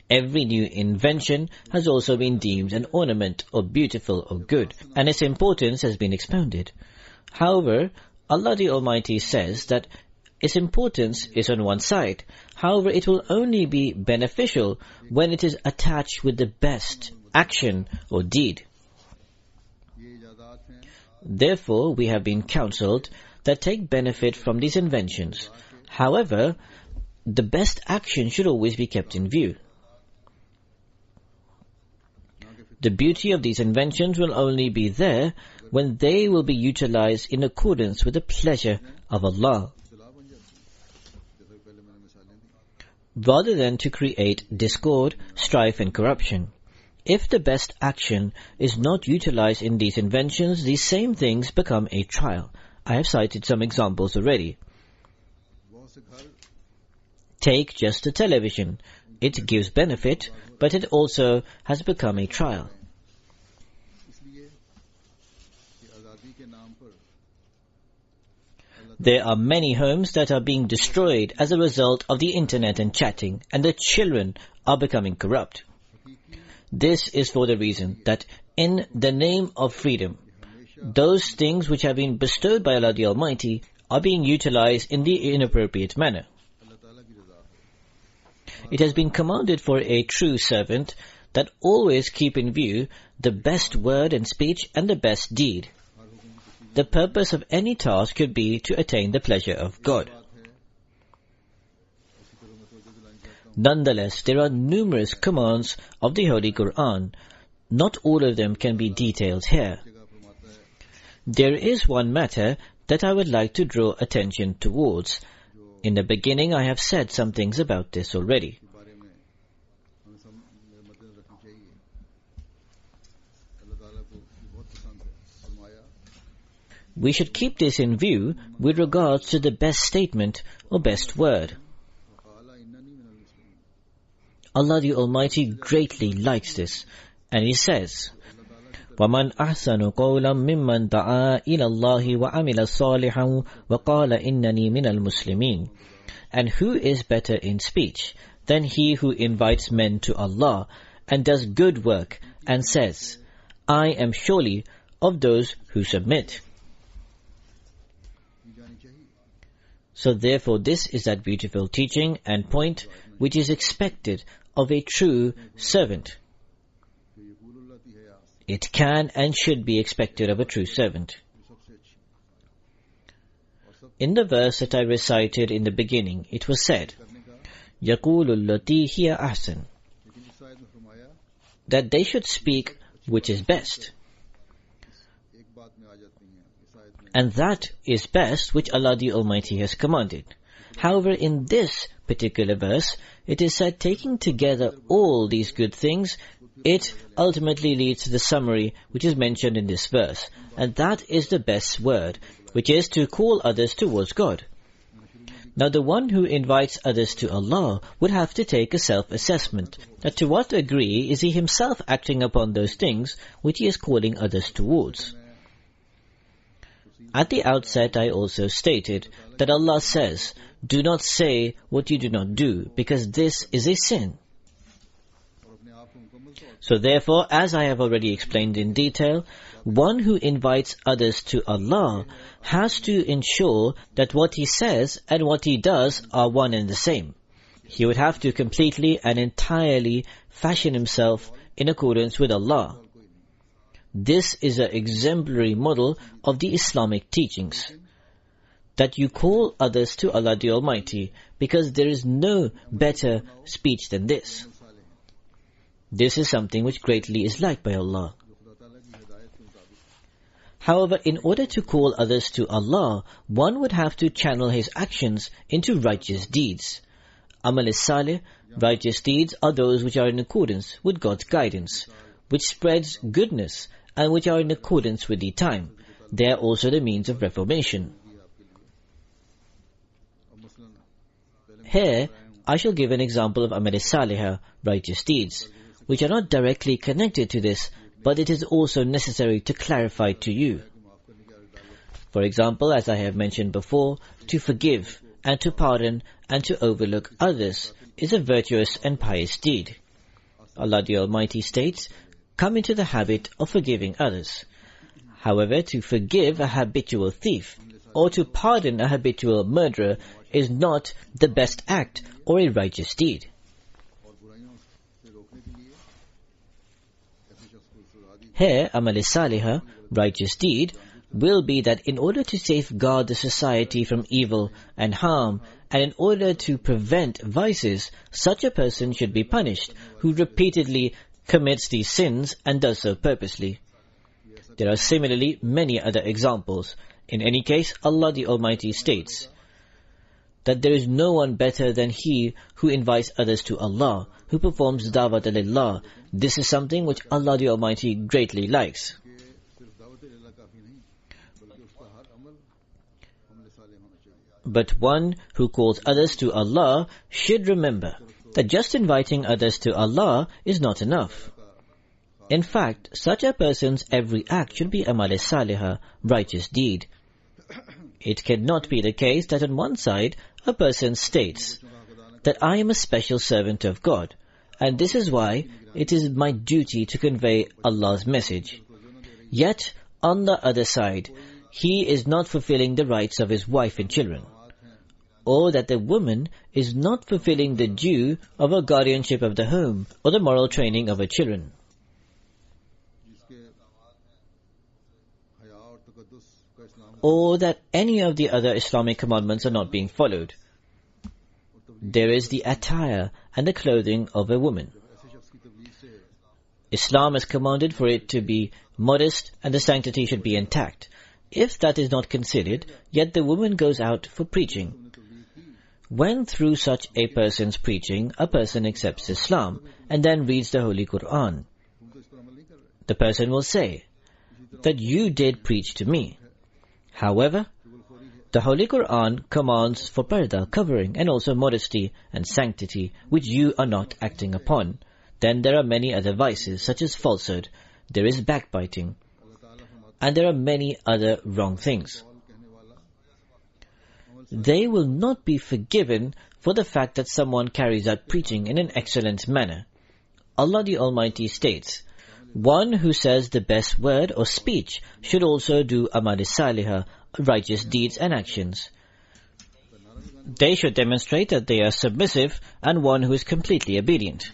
Every new invention has also been deemed an ornament or beautiful or good, and its importance has been expounded. However, Allah the Almighty says that its importance is on one side. However, it will only be beneficial when it is attached with the best action or deed. Therefore, we have been counseled that take benefit from these inventions. However, the best action should always be kept in view. The beauty of these inventions will only be there when they will be utilized in accordance with the pleasure of Allah, rather than to create discord, strife and corruption. If the best action is not utilized in these inventions, these same things become a trial. I have cited some examples already. Take just a television. It gives benefit, but it also has become a trial. There are many homes that are being destroyed as a result of the internet and chatting, and the children are becoming corrupt. This is for the reason that in the name of freedom, those things which have been bestowed by Allah the Almighty are being utilized in the inappropriate manner. It has been commanded for a true servant that always keep in view the best word and speech and the best deed. The purpose of any task could be to attain the pleasure of God. Nonetheless, there are numerous commands of the Holy Quran. Not all of them can be detailed here. There is one matter that I would like to draw attention towards. In the beginning, I have said some things about this already. We should keep this in view with regards to the best statement or best word. Allah the Almighty greatly likes this, and He says, وَمَنْ أَحْسَنُ قَوْلًا مِمَّنْ دَعَا إِلَى اللَّهِ وَعَمِلَ صَالِحًا وَقَالَ إِنَّنِي مِنَ الْمُسْلِمِينَ. And who is better in speech than he who invites men to Allah and does good work and says, I am surely of those who submit. So therefore this is that beautiful teaching and point which is expected of a true servant. It can and should be expected of a true servant. In the verse that I recited in the beginning, it was said, يَقُولُ الَّتِي هِيَ أَحْسَنُ, that they should speak which is best. And that is best which Allah the Almighty has commanded. However, in this particular verse, it is said taking together all these good things, it ultimately leads to the summary which is mentioned in this verse. And that is the best word, which is to call others towards God. Now the one who invites others to Allah would have to take a self-assessment, that to what degree is he himself acting upon those things which he is calling others towards. At the outset I also stated that Allah says, do not say what you do not do, because this is a sin. So therefore, as I have already explained in detail, one who invites others to Allah has to ensure that what he says and what he does are one and the same. He would have to completely and entirely fashion himself in accordance with Allah. This is an exemplary model of the Islamic teachings, that you call others to Allah the Almighty, because there is no better speech than this. This is something which greatly is liked by Allah. However, in order to call others to Allah, one would have to channel his actions into righteous deeds. Amal salih, righteous deeds, are those which are in accordance with God's guidance, which spreads goodness, and which are in accordance with the time. They are also the means of reformation. Here, I shall give an example of Amal Salihah, righteous deeds, which are not directly connected to this, but it is also necessary to clarify to you. For example, as I have mentioned before, to forgive and to pardon and to overlook others is a virtuous and pious deed. Allah the Almighty states, come into the habit of forgiving others. However, to forgive a habitual thief or to pardon a habitual murderer is not the best act or a righteous deed. Here, Amal Salihah, righteous deed, will be that in order to safeguard the society from evil and harm, and in order to prevent vices, such a person should be punished who repeatedly commits these sins and does so purposely. There are similarly many other examples. In any case, Allah the Almighty states that there is no one better than he who invites others to Allah, who performs da'wat lillah. This is something which Allah the Almighty greatly likes. But one who calls others to Allah should remember that just inviting others to Allah is not enough. In fact, such a person's every act should be Amal Salihah, righteous deed. It cannot be the case that on one side a person states that I am a special servant of God, and this is why it is my duty to convey Allah's message. Yet, on the other side, he is not fulfilling the rights of his wife and children, or that the woman is not fulfilling the due of her guardianship of the home or the moral training of her children. Or that any of the other Islamic commandments are not being followed. There is the attire and the clothing of a woman. Islam has commanded for it to be modest and the sanctity should be intact. If that is not considered, yet the woman goes out for preaching. When through such a person's preaching, a person accepts Islam and then reads the Holy Quran, the person will say that you did preach to me. However, the Holy Quran commands for parda, covering, and also modesty and sanctity, which you are not acting upon. Then there are many other vices, such as falsehood, there is backbiting, and there are many other wrong things. They will not be forgiven for the fact that someone carries out preaching in an excellent manner. Allah the Almighty states, one who says the best word or speech should also do amal salihah, righteous deeds and actions. They should demonstrate that they are submissive and one who is completely obedient.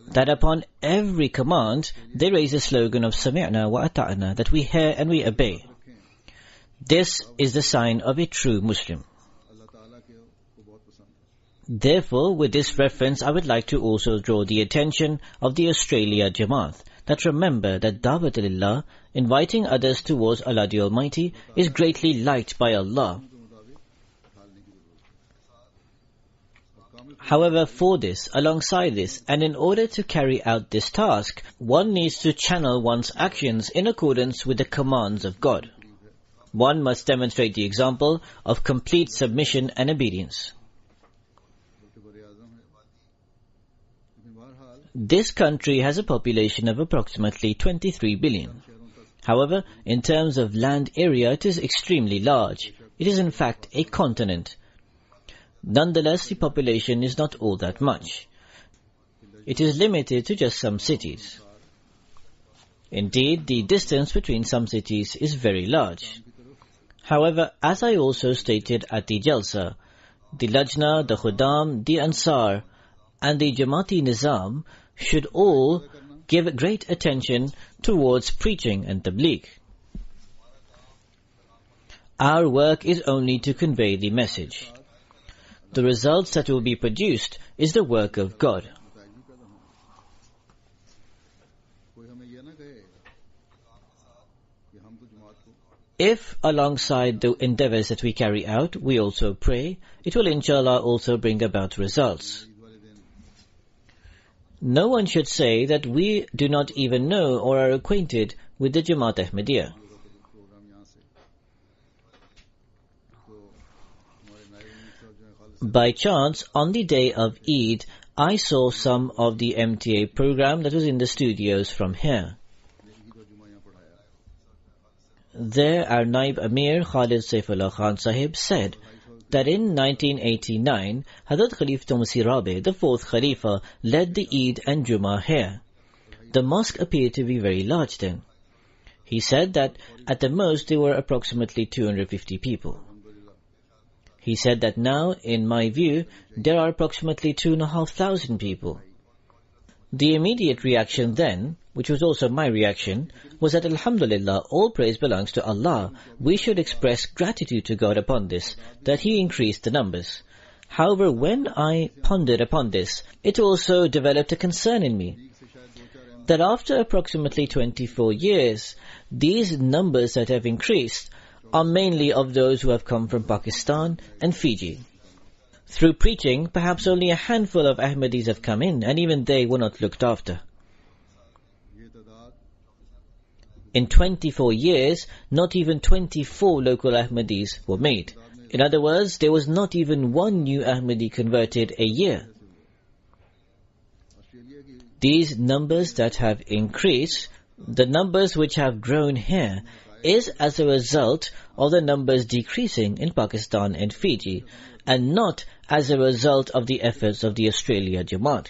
That upon every command, they raise a slogan of Sami'na wa ata'na, that we hear and we obey. This is the sign of a true Muslim. Therefore, with this reference, I would like to also draw the attention of the Australia Jamaat, that remember that Dawat al-Illah, inviting others towards Allah the Almighty, is greatly liked by Allah. However, for this, alongside this, and in order to carry out this task, one needs to channel one's actions in accordance with the commands of God. One must demonstrate the example of complete submission and obedience. This country has a population of approximately 23 billion. However, in terms of land area, it is extremely large. It is in fact a continent. Nonetheless, the population is not all that much. It is limited to just some cities. Indeed, the distance between some cities is very large. However, as I also stated at the Jalsa, the Lajna, the Khuddam, the Ansar, and the Jamaati Nizam should all give great attention towards preaching and tabligh. Our work is only to convey the message. The results that will be produced is the work of God. If, alongside the endeavors that we carry out, we also pray, it will inshallah also bring about results. No one should say that we do not even know or are acquainted with the Jamaat Ahmadiyya. By chance, on the day of Eid, I saw some of the MTA program that was in the studios from here. There, our Naib Amir Khalid Saifullah Khan Sahib said that in 1989, Hazrat Khalifa Masih Rabi, the fourth Khalifa, led the Eid and Jummah here. The mosque appeared to be very large then. He said that at the most there were approximately 250 people. He said that now, in my view, there are approximately 2,500 people. The immediate reaction then, which was also my reaction, was that Alhamdulillah, all praise belongs to Allah. We should express gratitude to God upon this, that He increased the numbers. However, when I pondered upon this, it also developed a concern in me, that after approximately 24 years, these numbers that have increased are mainly of those who have come from Pakistan and Fiji. Through preaching, perhaps only a handful of Ahmadis have come in, and even they were not looked after. In 24 years, not even 24 local Ahmadis were made. In other words, there was not even one new Ahmadi converted a year. These numbers that have increased, the numbers which have grown here, is as a result of the numbers decreasing in Pakistan and Fiji, and not as a result of the efforts of the Australia Jamaat.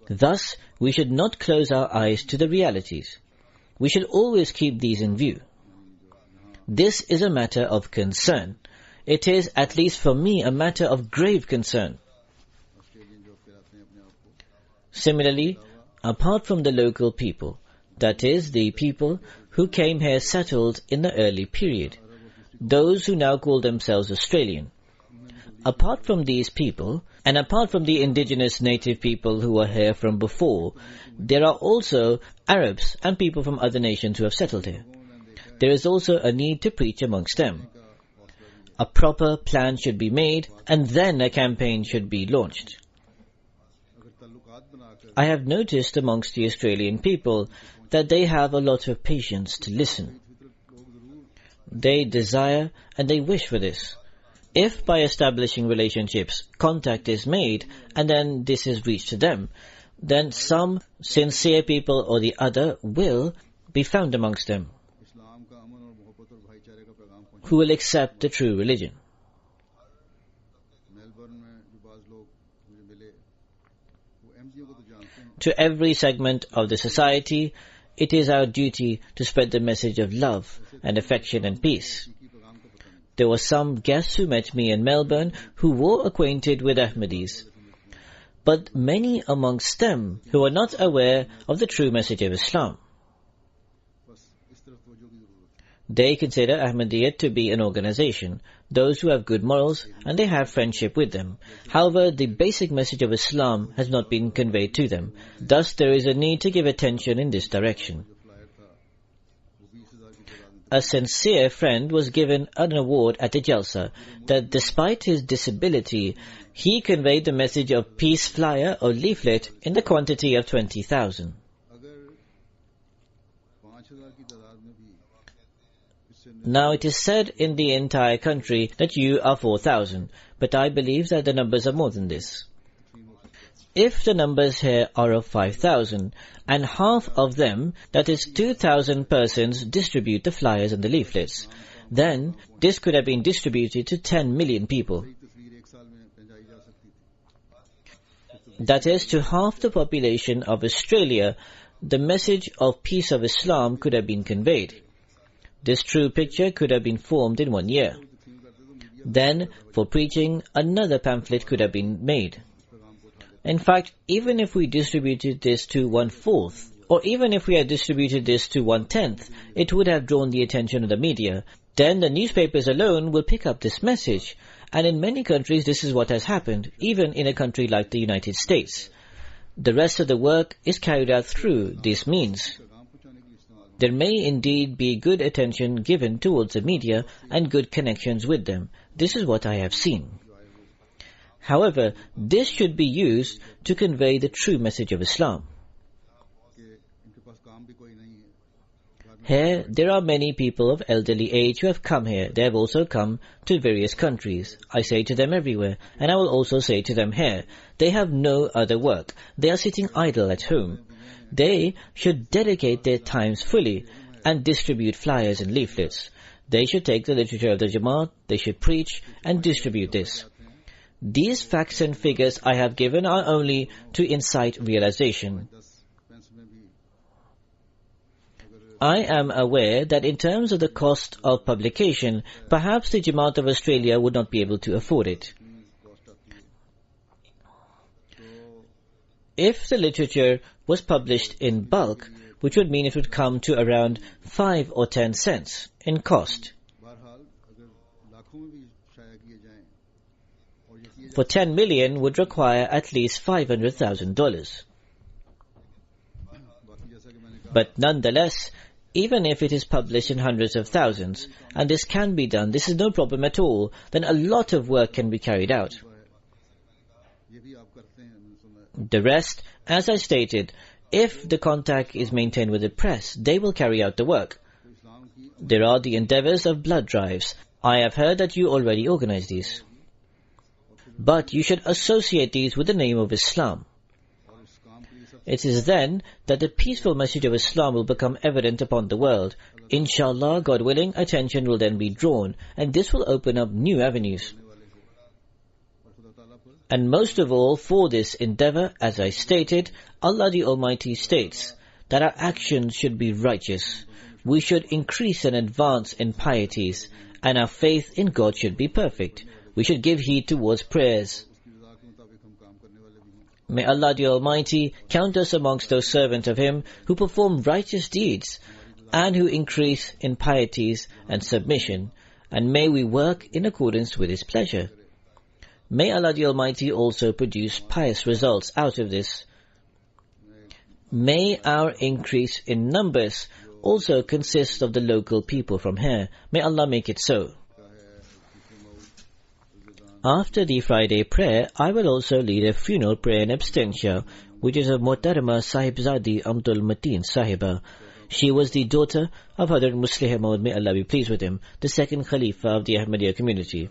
Thus, we should not close our eyes to the realities. We should always keep these in view. This is a matter of concern. It is, at least for me, a matter of grave concern. Similarly, apart from the local people, that is, the people who came here settled in the early period, those who now call themselves Australian, apart from these people, and apart from the indigenous native people who were here from before, there are also Arabs and people from other nations who have settled here. There is also a need to preach amongst them. A proper plan should be made, and then a campaign should be launched. I have noticed amongst the Australian people that they have a lot of patience to listen. They desire and they wish for this. If by establishing relationships, contact is made, and then this is reached to them, then some sincere people or the other will be found amongst them इस्लाम का अमन और मोहब्बत और भाईचारे का पैगाम पहुंचा। who will accept the true religion. Melbourne में जो बाज लोग मुझे मिले वो एमजीओ को तो जानते हैं। To every segment of the society, it is our duty to spread the message of love and affection and peace. There were some guests who met me in Melbourne who were acquainted with Ahmadis, but many amongst them who are not aware of the true message of Islam. They consider Ahmadiyyat to be an organization, those who have good morals, and they have friendship with them. However, the basic message of Islam has not been conveyed to them. Thus, there is a need to give attention in this direction. A sincere friend was given an award at the Jalsa that despite his disability, he conveyed the message of peace flyer or leaflet in the quantity of 20,000. Now it is said in the entire country that you are 4,000, but I believe that the numbers are more than this. If the numbers here are of 5,000, and half of them, that is 2,000 persons, distribute the flyers and the leaflets, then this could have been distributed to 10 million people. That is, to half the population of Australia, the message of peace of Islam could have been conveyed. This true picture could have been formed in 1 year. Then, for preaching, another pamphlet could have been made. In fact, even if we distributed this to 1/4, or even if we had distributed this to 1/10, it would have drawn the attention of the media. Then the newspapers alone will pick up this message. And in many countries this is what has happened, even in a country like the United States. The rest of the work is carried out through these means. There may indeed be good attention given towards the media and good connections with them. This is what I have seen. However, this should be used to convey the true message of Islam. Here, there are many people of elderly age who have come here. They have also come to various countries. I say to them everywhere, and I will also say to them here, they have no other work. They are sitting idle at home. They should dedicate their times fully and distribute flyers and leaflets. They should take the literature of the Jamaat, they should preach and distribute this. These facts and figures I have given are only to incite realization. I am aware that in terms of the cost of publication, perhaps the Jamaat of Australia would not be able to afford it. If the literature was published in bulk, which would mean it would come to around 5 or 10 cents in cost. For 10 million would require at least $500,000. But nonetheless, even if it is published in hundreds of thousands, and this can be done, this is no problem at all, then a lot of work can be carried out. The rest, as I stated, if the contact is maintained with the press, they will carry out the work. There are the endeavors of blood drives. I have heard that you already organize these. But you should associate these with the name of Islam. It is then that the peaceful message of Islam will become evident upon the world. Inshallah, God willing, attention will then be drawn, and this will open up new avenues. And most of all, for this endeavor, as I stated, Allah the Almighty states that our actions should be righteous. We should increase and advance in pieties, and our faith in God should be perfect. We should give heed towards prayers. May Allah the Almighty count us amongst those servants of Him who perform righteous deeds and who increase in pieties and submission, and may we work in accordance with His pleasure. May Allah the Almighty also produce pious results out of this. May our increase in numbers also consist of the local people from here. May Allah make it so. After the Friday prayer, I will also lead a funeral prayer in absentia, which is of Muhtarama Sahibzadi Abdul Mateen Sahiba. She was the daughter of Hazrat Muslih Maud, may Allah be pleased with him, the second Khalifa of the Ahmadiyya community.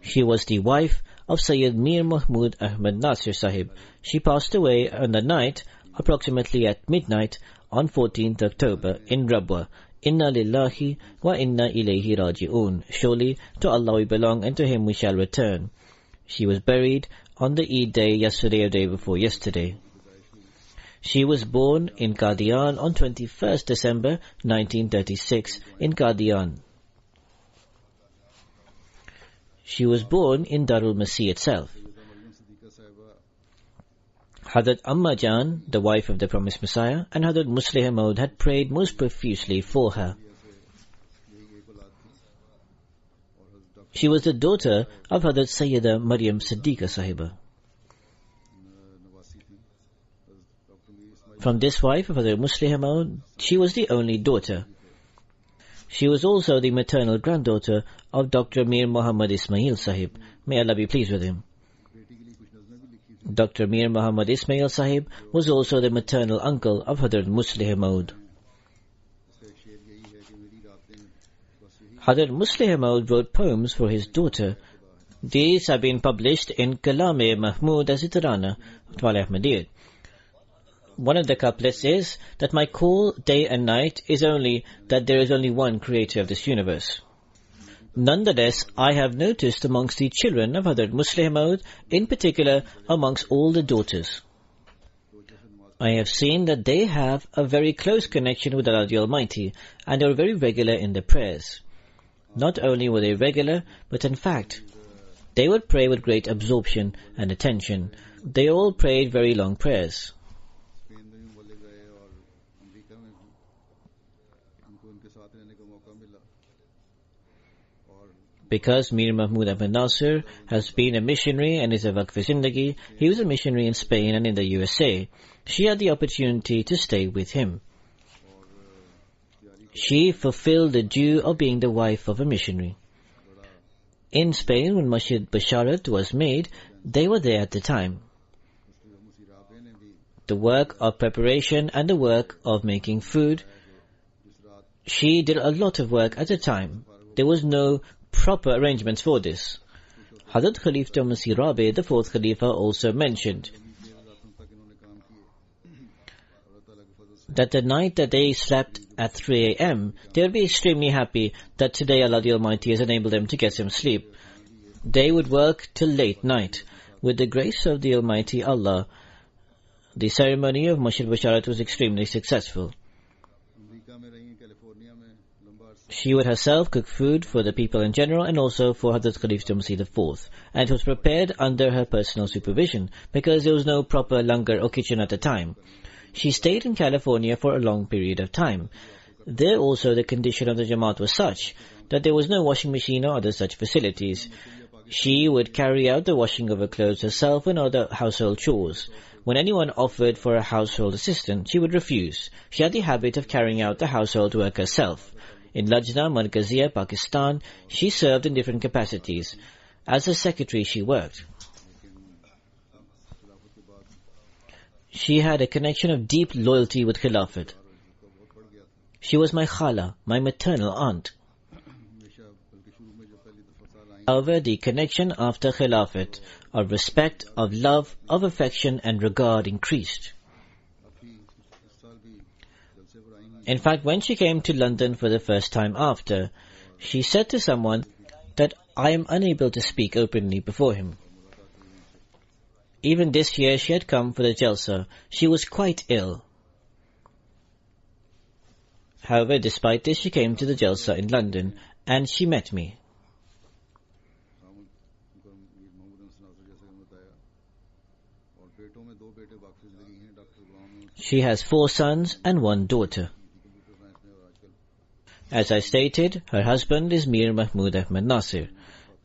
She was the wife of Sayyid Mir Mahmud Ahmad Nasir Sahib. She passed away on the night, approximately at midnight, on 14th October in Rabwa. Inna lillahi wa inna ilayhi raji'un. Surely to Allah we belong and to Him we shall return. She was buried on the Eid day yesterday or day before yesterday. She was born in Qadian on 21st December 1936 in Qadian. She was born in Darul Masih itself. Hazrat Amma Jan, the wife of the promised Messiah, and Hazrat Muslih Maud had prayed most profusely for her. She was the daughter of Hazrat Sayyida Maryam Siddiqa Sahiba. From this wife of Hazrat Muslih Maud, she was the only daughter. She was also the maternal granddaughter of Dr. Mir Muhammad Ismail Sahib. May Allah be pleased with him. Dr. Mir Muhammad Ismail Sahib was also the maternal uncle of Hazrat Muslih Maud. Hazrat Muslih Maud wrote poems for his daughter. These have been published in Kalam-e Mahmud Azitarana, Twala Ahmadiyyat. One of the couplets is that my call day and night is only that there is only one creator of this universe. Nonetheless, I have noticed amongst the children of Hazrat Muslih Maud, in particular amongst all the daughters, I have seen that they have a very close connection with Allah the Almighty and are very regular in their prayers. Not only were they regular, but in fact, they would pray with great absorption and attention. They all prayed very long prayers. Because Mir Mahmud Ahmad Nasir has been a missionary and is a Waqf-e-Zindagi, he was a missionary in Spain and in the USA. She had the opportunity to stay with him. She fulfilled the due of being the wife of a missionary. In Spain, when Masjid Basharat was made, they were there at the time. The work of preparation and the work of making food, she did a lot of work at the time. There was no proper arrangements for this. Hazrat Khalifa Masih Rabi, the fourth Khalifa, also mentioned that the night that they slept at 3 a.m., they would be extremely happy that today Allah the Almighty has enabled them to get some sleep. They would work till late night. With the grace of the Almighty Allah, the ceremony of Masjid Basharat was extremely successful. She would herself cook food for the people in general and also for Hazrat Khalifa Masih IV, and it was prepared under her personal supervision because there was no proper langar or kitchen at the time. She stayed in California for a long period of time. There also the condition of the Jamaat was such that there was no washing machine or other such facilities. She would carry out the washing of her clothes herself and other household chores. When anyone offered for a household assistant, she would refuse. She had the habit of carrying out the household work herself. In Lajna, Markaziya, Pakistan, she served in different capacities. As a secretary, she worked. She had a connection of deep loyalty with Khilafat. She was my khala, my maternal aunt. However, the connection after Khilafat, of respect, of love, of affection and regard increased. In fact, when she came to London for the first time after, she said to someone that I am unable to speak openly before him. Even this year she had come for the Jalsa. She was quite ill. However, despite this, she came to the Jalsa in London and she met me. She has 4 sons and 1 daughter. As I stated, her husband is Mir Mahmud Ahmad Nasir.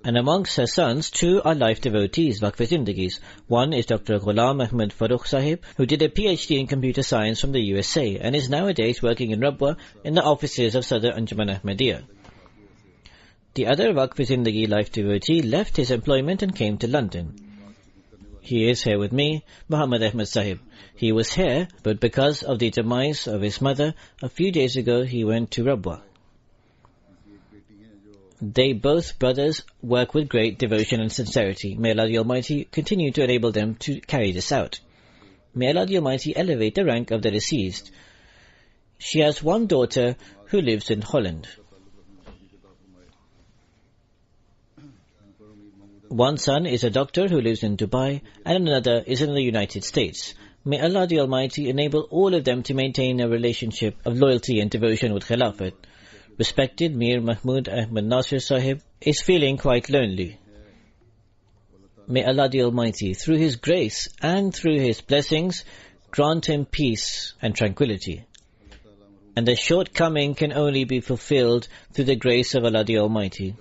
And amongst her sons, 2 are life devotees, Waqf-e-Zindagis. One is Dr. Ghulam Ahmad Farooq Sahib, who did a PhD in computer science from the USA and is nowadays working in Rabwa in the offices of Sadr Anjuman Ahmadiyya. The other Waqf-e-Zindagi life devotee left his employment and came to London. He is here with me, Muhammad Ahmad Sahib. He was here, but because of the demise of his mother, a few days ago he went to Rabwa. They both brothers work with great devotion and sincerity. May Allah the Almighty continue to enable them to carry this out. May Allah the Almighty elevate the rank of the deceased. She has one daughter who lives in Holland. One son is a doctor who lives in Dubai, and another is in the United States. May Allah the Almighty enable all of them to maintain a relationship of loyalty and devotion with Khilafat. Respected Mir Mahmud Ahmad Nasir Sahib is feeling quite lonely. May Allah the Almighty, through His grace and through His blessings, grant him peace and tranquility. And the shortcoming can only be fulfilled through the grace of Allah the Almighty.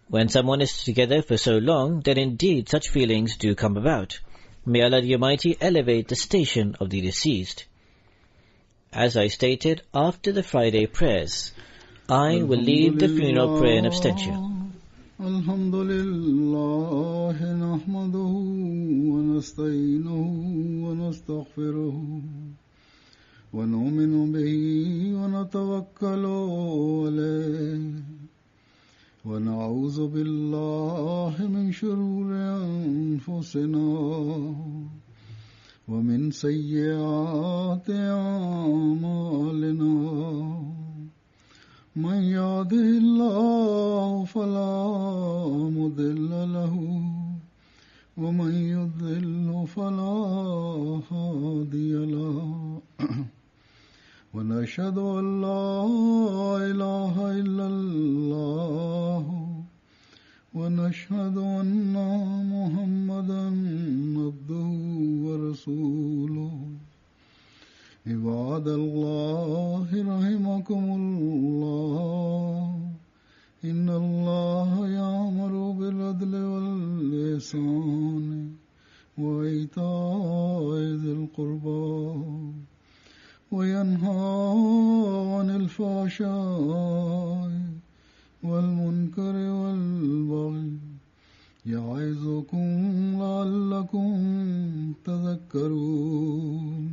When someone is together for so long, then indeed such feelings do come about. May Allah the Almighty elevate the station of the deceased. As I stated, after the Friday prayers, I will lead the funeral prayer in abstention. Alhamdulillah nahmaduhu wa nasta'inuhu wa nastaghfiruhu wa nu'minu bihi wa natawakkalu alayhi wa na'udhu billahi min shururi anfusina ومن سيئات أعمالنا من يهده الله فلا مضل له ومن يضلل فلا هادي له ونشهد أن لا إله إلا الله ونشهد أن محمدا عبده ورسوله عباد الله رحمكم الله إن الله يأمر بالعدل والإحسان وإيتاء ذي القربى وينهى عن الفحشاء والمنكر والبغي يعظكم لعلكم تذكرون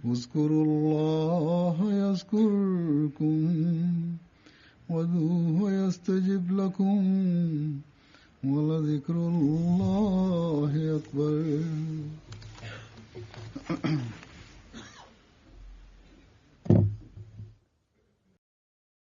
اذكروا الله يذكركم وادعوه يستجب لكم ولذكر الله أكبر